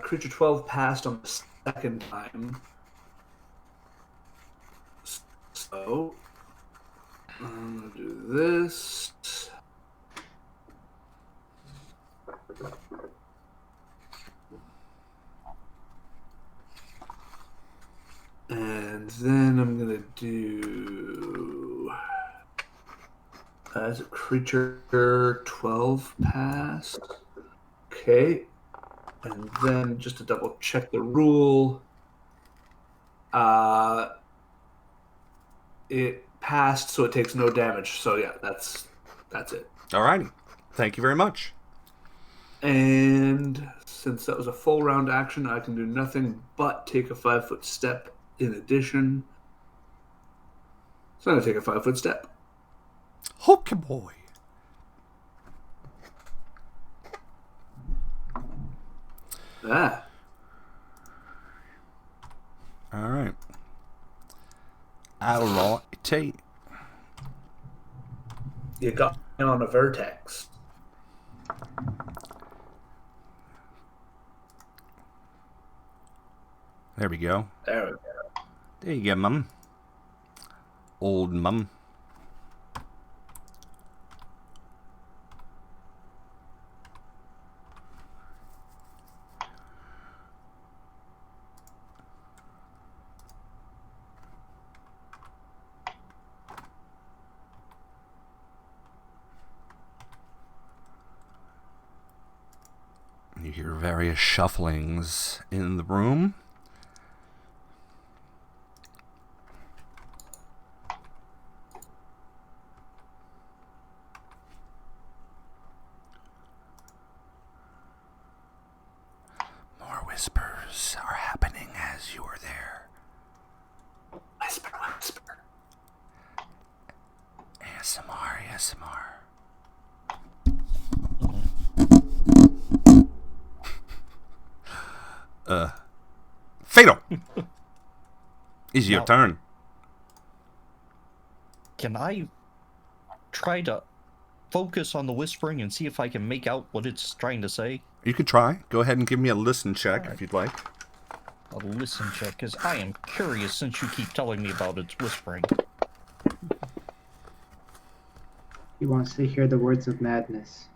Creature 12 passed on the second time. So, I'm going to do this. And then I'm going to do... as a creature 12 passed. Okay. And then just to double check the rule, it passed, so it takes no damage. So yeah, that's it. Alrighty. Thank you very much. And since that was a full round action, I can do nothing but take a 5-foot step in addition. So I'm going to take a 5-foot step. Okay, boy. Ah. All right. Alrighty. You got me on a vertex. There we go. There we go. There you go, Mum. Old Mum. You hear various shufflings in the room. More whispers are happening as you are there. Whisper, whisper. ASMR, ASMR. Fatal! It's your Now- turn. Can I try to focus on the whispering and see if I can make out what it's trying to say? You could try. Go ahead and give me a listen check if you'd like. I'll listen check, because I am curious since you keep telling me about its whispering. He wants to hear the words of madness.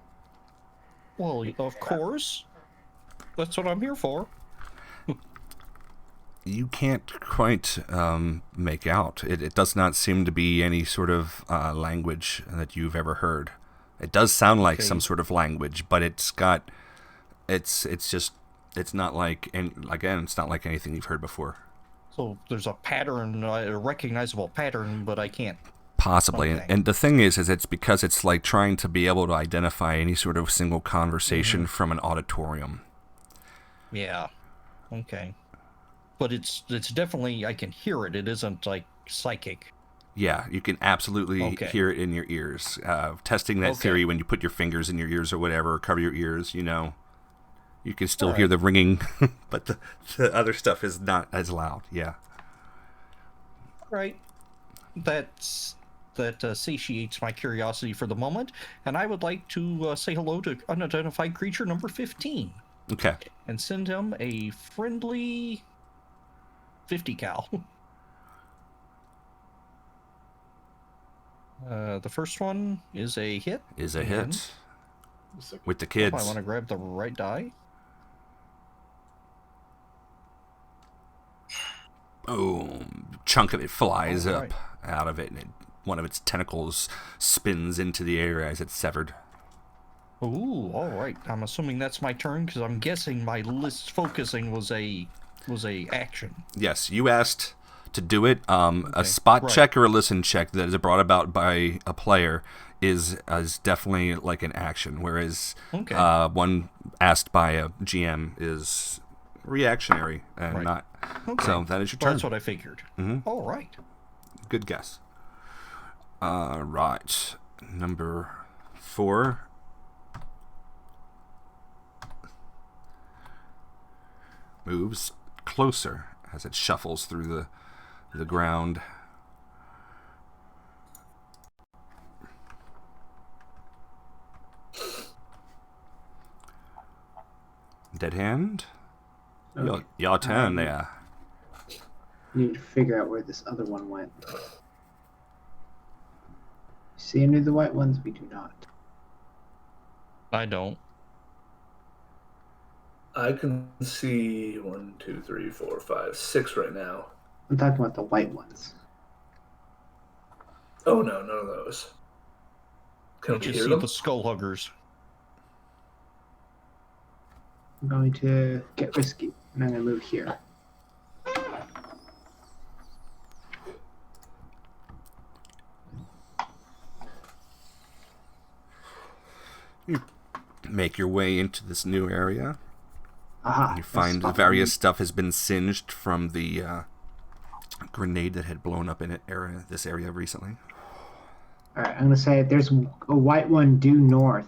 Well, of course. That's what I'm here for. You can't quite make out. It does not seem to be any sort of language that you've ever heard. It does sound like Okay. some sort of language, but it's not like, and again, it's not like anything you've heard before. So there's a pattern, a recognizable pattern, but I can't. Possibly. Okay. And the thing is it's because it's like trying to be able to identify any sort of single conversation from an auditorium. Yeah. Okay. But it's definitely, I can hear it. It isn't like psychic. Yeah, you can absolutely Okay. hear it in your ears. Testing that Okay. theory when you put your fingers in your ears or whatever, cover your ears, you know. You can still All hear right. the ringing, but the other stuff is not as loud. Yeah. Right. That satiates my curiosity for the moment, and I would like to say hello to unidentified creature number 15 Okay. and send him a friendly 50 cal. The first one is a hit. Is a And hit with the I kids. want to grab the right die. Boom. Chunk of it flies All up right. out of it, and it one of its tentacles spins into the air as it's severed. Ooh, all right. I'm assuming that's my turn because I'm guessing my list focusing was a action. Yes, you asked to do it. A Okay, spot right. check or a listen check that is brought about by a player is definitely like an action, whereas Okay. one asked by a GM is reactionary and Right. not. Okay. So that is your Well, turn. that's what I figured. Mhm. All right. Good guess. Right. Number 4. Moves closer as it shuffles through the ground. Dead hand. Okay. Your turn there. Need to figure out where this other one went. See any of the white ones? We do not. I don't. I can see 1, 2, 3, 4, 5, 6 right now. I'm talking about the white ones. Oh no, none of those. Can I we just hear see them? the skull huggers. I'm going to get risky, and I'm going to move here. You make your way into this new area. Aha! You find spot various stuff has been singed from the grenade that had blown up in this area recently. Alright, I'm going to say there's a white one due north.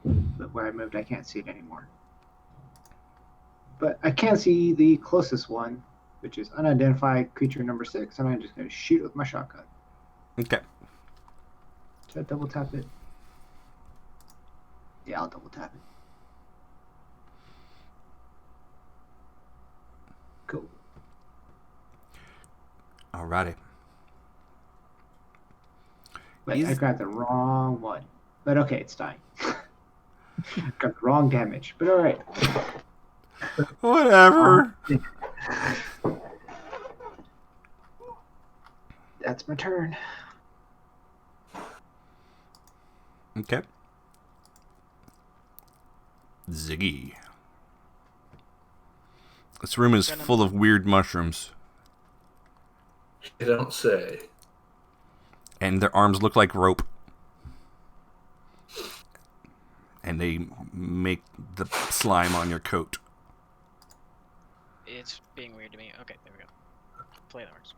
But where I moved, I can't see it anymore. But I can see the closest one, which is unidentified creature number 6, and I'm just going to shoot it with my shotgun. Okay. Should I double tap it? Yeah, I'll double tap it. Cool. Alrighty. Wait, I grabbed the wrong one. But okay, it's dying. Got the wrong damage, but alright. Whatever. That's my turn. Okay. Ziggy. This room is full of weird mushrooms, You don't say. and their arms look like rope. And they make the slime on your coat. It's being weird to me. Okay, there we go. Play that works.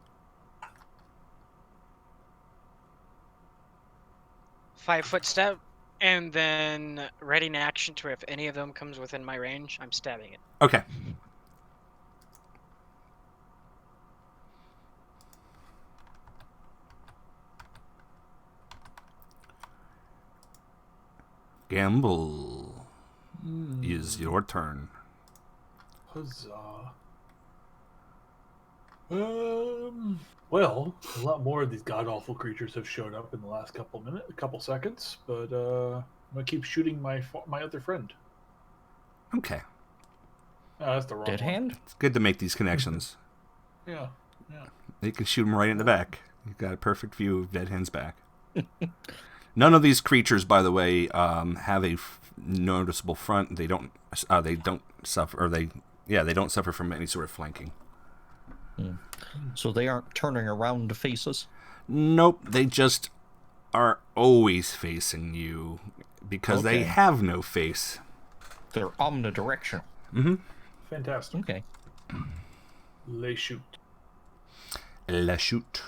5-foot step, and then ready in action to where if any of them comes within my range, I'm stabbing it. Okay. Gamble is your turn. Huzzah. Well, a lot more of these god-awful creatures have showed up in the last couple seconds, but I'm gonna keep shooting my other friend. Okay. That's the wrong Dead one. hand? It's good to make these connections. Yeah. You can shoot them right in the back. You've got a perfect view of Dead Hand's back. None of these creatures, by the way, have a noticeable front. They don't suffer, they don't suffer from any sort of flanking. So they aren't turning around to face us? Nope, they just are always facing you because they Okay. have no face. They're omnidirectional. Mm-hmm. Fantastic. Okay. Les shoot. La shoot.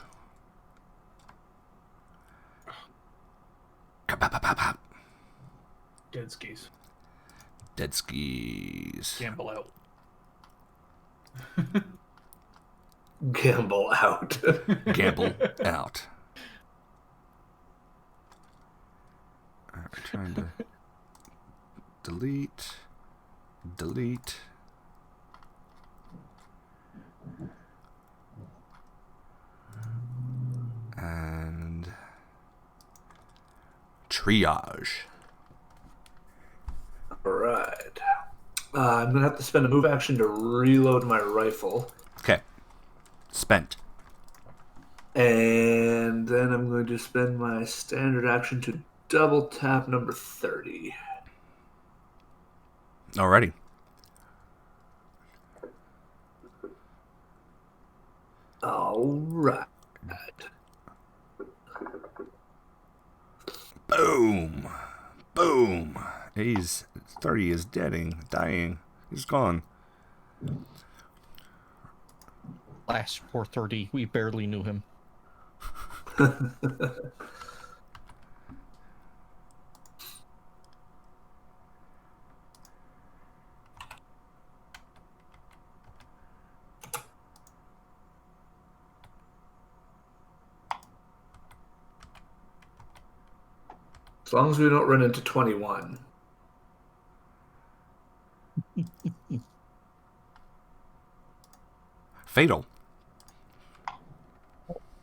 Ka-pa-pa-pa-pa. Dead skis. Dead skis. Gamble out. Gamble out. Gamble out. Alright, we're trying to delete. And triage. Alright. I'm going to have to spend a move action to reload my rifle. Okay. Spent. And then I'm going to spend my standard action to double tap number 30. Alrighty. All right. Boom. Boom. He's 30 is dying. He's gone. Last poor 30, we barely knew him. As long as we don't run into 21. Fatal.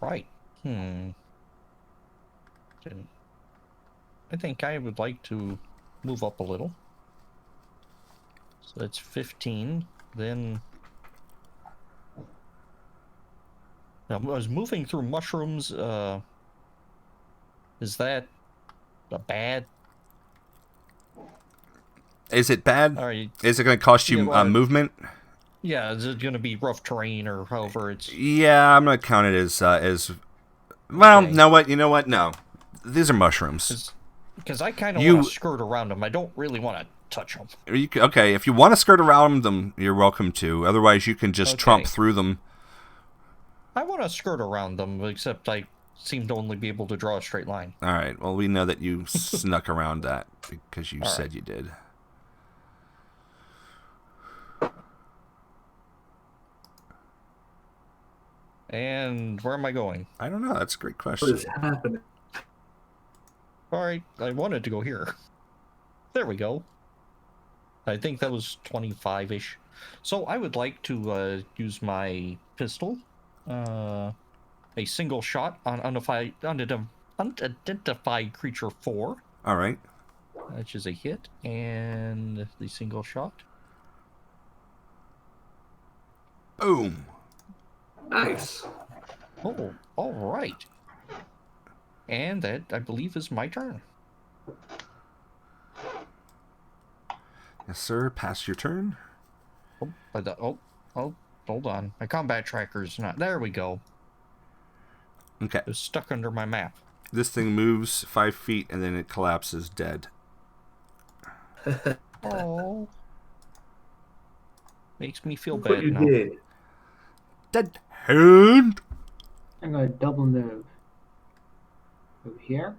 Right. I think I would like to move up a little. So that's 15. Then now, I was moving through mushrooms. Is that a bad? Is it bad? All right. Is it going to cost you Yeah, well, movement? Yeah, is it going to be rough terrain or however it's? Yeah, I'm going to count it as well, Okay. You know what? No. These are mushrooms. Because I kind of You- want to skirt around them. I don't really want to touch them. Okay, if you want to skirt around them, you're welcome to. Otherwise, you can just tromp Okay. through them. I want to skirt around them, except I seem to only be able to draw a straight line. All right. Well, we know that you snuck around that because you All said right. you did. And where am I going? I don't know. That's a great What question. is happening? All right, I wanted to go here. There we go. I think that was 25-ish. So I would like to use my pistol. A single shot on unidentified creature 4, All right. which is a hit, and the single shot. Boom. Nice. Oh, all right. And that, I believe, is my turn. Yes, sir. Pass your turn. Oh, hold on. My combat tracker's not. There we go. Okay. It's stuck under my map. This thing moves 5 feet and then it collapses dead. Oh. Makes me feel Look what bad you now. did. Dead hand. I'm going to double move. Move here.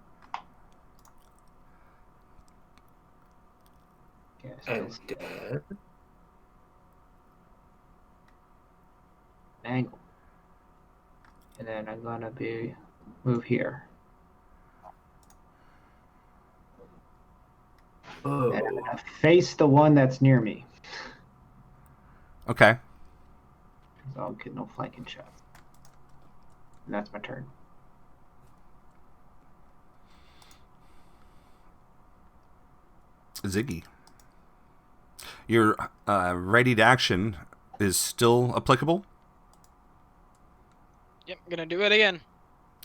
Okay, so And it's dead. an angle. And then I'm going to move here. Oh. And I'm going to face the one that's near me. Okay. So I'll get no flanking shots. And that's my turn. Ziggy. Your ready to action is still applicable? Yep, I'm gonna do it again.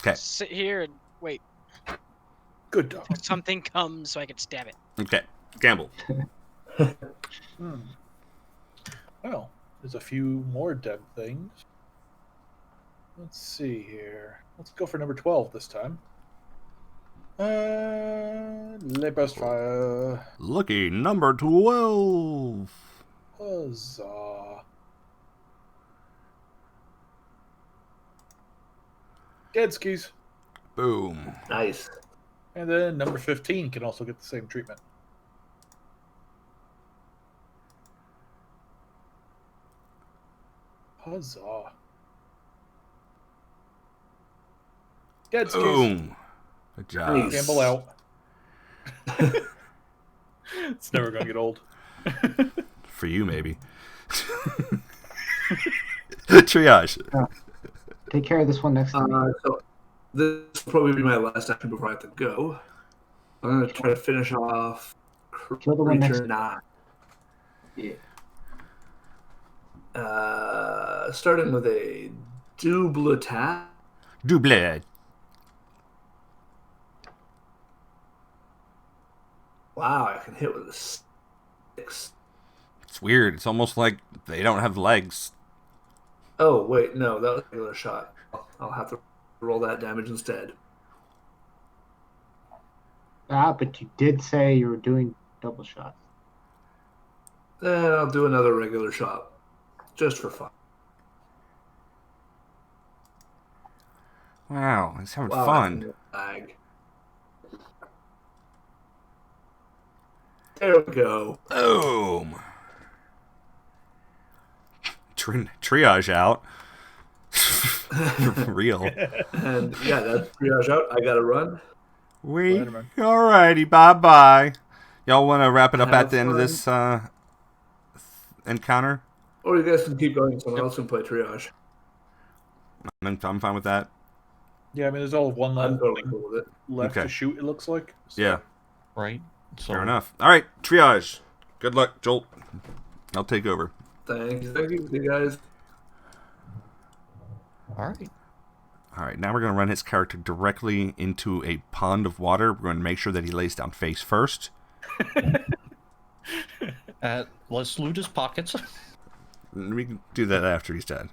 Okay. Sit here and wait. Good dog. Till something comes so I can stab it. Okay. Gamble. Well, there's a few more dead things. Let's see here. Let's go for number 12 this time. Le best fire. Lucky number 12. Huzzah. Dead skis. Boom. Nice. And then number 15 can also get the same treatment. Huzzah. Dead skis. Boom. Good job. Nice. Gamble out. It's never going to get old. For you, maybe. Triage. Take care of this one next to me. So this will probably be my last action before I have to go. I'm going to try to finish off Kill the one next creature 9. Yeah. Starting with a double attack. Double. Wow, I can hit with a 6. It's weird. It's almost like they don't have legs. Oh, wait, no, that was a regular shot. I'll have to roll that damage instead. But you did say you were doing double shots. Then I'll do another regular shot. Just for fun. Wow, he's having Wow, fun. lag. There we go. Boom. Triage out. For real. And yeah, that's triage out. I gotta run. Later, man. Alrighty, bye-bye. Y'all want to wrap it up Have at the end of fun. this encounter? Or you guys can keep going. Someone else can play triage. I'm fine with that. Yeah, I mean, there's all one I'm left, totally cool with it. left Okay. to shoot, it looks like. So, Yeah, Right? So, fair enough. All right, triage. Good luck, Jolt. I'll take over. Thank you, you guys. All right. All right, now we're going to run his character directly into a pond of water. We're going to make sure that he lays down face first. Let's loot his pockets. We can do that after he's dead.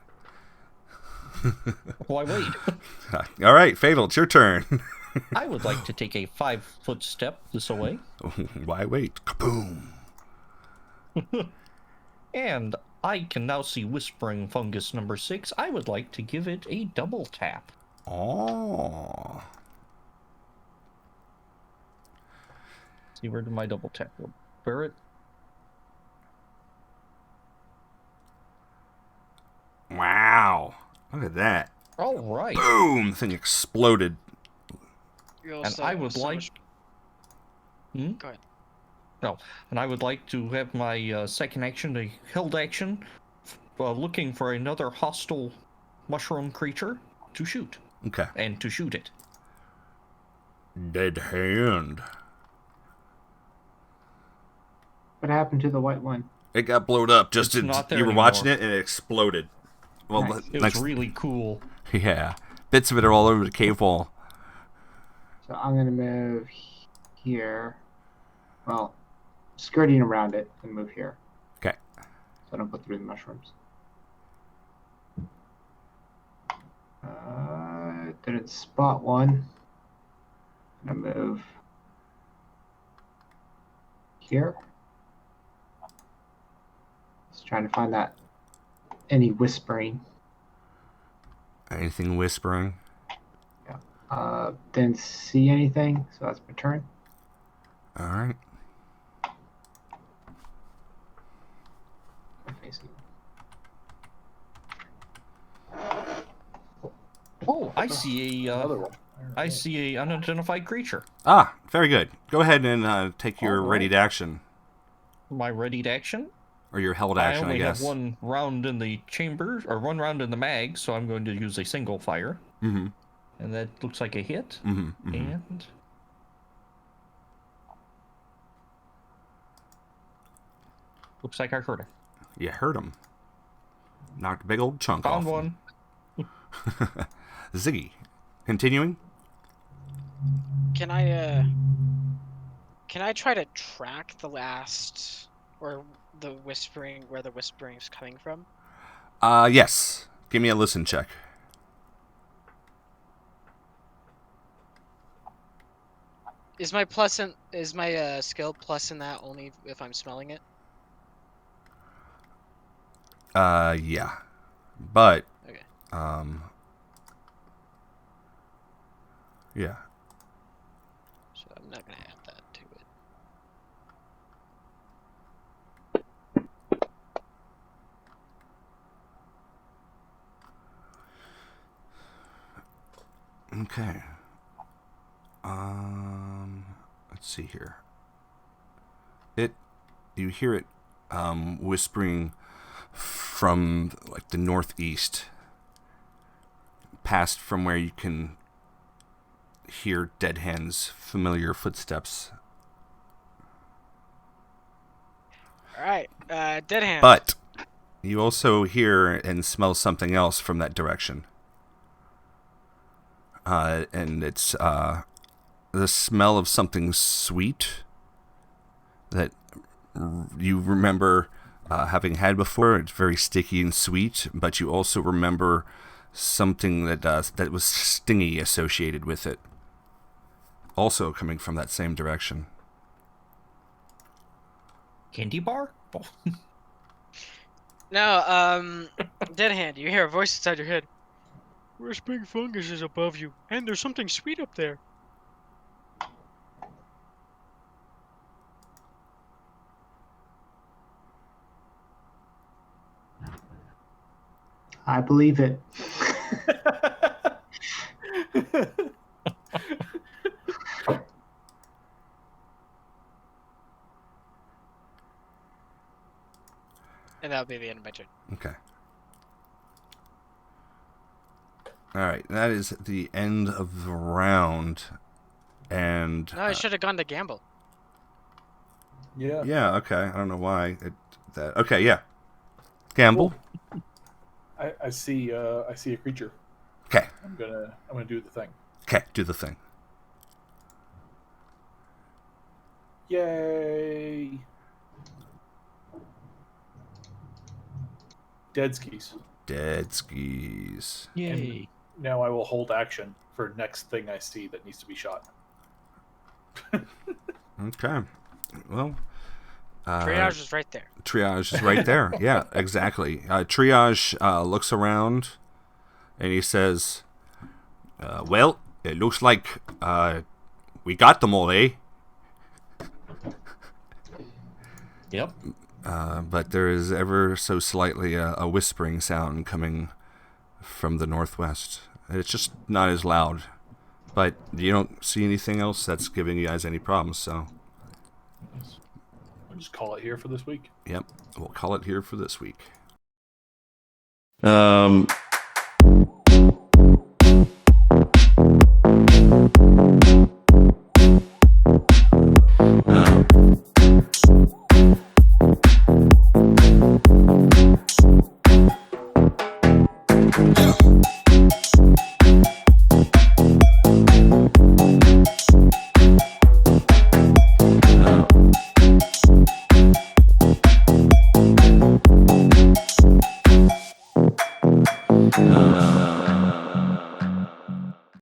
Why wait? All right, Fatal, it's your turn. I would like to take a 5-foot step this way. Why wait? Kaboom. And I can now see Whispering Fungus number 6. I would like to give it a double tap. Oh. See, where did my double tap go? Barrett? Wow. Look at that. All right. Boom. The thing exploded. You And also I have would so like... much- Hmm? Go ahead. No, and I would like to have my second action, a held action, looking for another hostile mushroom creature to shoot. Okay. And to shoot it. Dead hand. What happened to the white one? It got blowed up just It's as not there you were watching anymore. it and it exploded. Well, Nice. It was really cool. yeah. Bits of it are all over the cave wall. So I'm gonna move here. Well, skirting around it and move here. Okay. So I don't go through the mushrooms. Didn't spot one. I'm gonna move here. Just trying to find that any whispering. Anything whispering? Didn't see anything, so that's my turn. All right. Oh, I see Another one. I see a unidentified creature. Ah, very good. Go ahead and take your All right. ready to action. My ready to action. Or your held action, I only guess. have one round in the chamber, or one round in the mag, so I'm going to use a single fire. Mm-hmm. And that looks like a hit. Mm-hmm. Mm-hmm. And looks like I heard it. You heard him. Knocked a big old chunk off. Found one. Ziggy. Continuing? Can I try to track the last, or the whispering, where the whispering is coming from? Yes. Give me a listen check. Is my skill plus in that only if I'm smelling it? Yeah. But, Okay. yeah. So I'm not gonna add that to it. Okay. Let's see here. You hear it, whispering from, like, the northeast, past from where you can hear Dead Hand's familiar footsteps. Alright, dead hand. But you also hear and smell something else from that direction. and it's the smell of something sweet that you remember having had before. It's very sticky and sweet, but you also remember something that was stingy associated with it, also coming from that same direction. Candy bar? Oh. No, Dead Hand, you hear a voice inside your head. Whispering fungus is above you, and there's something sweet up there. I believe it. And that'll be the end of my turn. Okay. All right, that is the end of the round, and No, I should have gone to gamble. Yeah. yeah, okay. I don't know why okay, yeah. Gamble. I see a creature. Okay. I'm gonna do the thing. Okay, do the thing. Yay! Dead skis. Dead skis. Yay. Now I will hold action for next thing I see that needs to be shot. Okay. Well, Triage is right there. Triage is right there. Yeah, exactly. Triage looks around and he says, well, it looks like we got them all, eh? Yep. But there is ever so slightly a whispering sound coming from the northwest. It's just not as loud. But you don't see anything else that's giving you guys any problems, so... We'll just call it here for this week. Yep, we'll call it here for this week. Uh...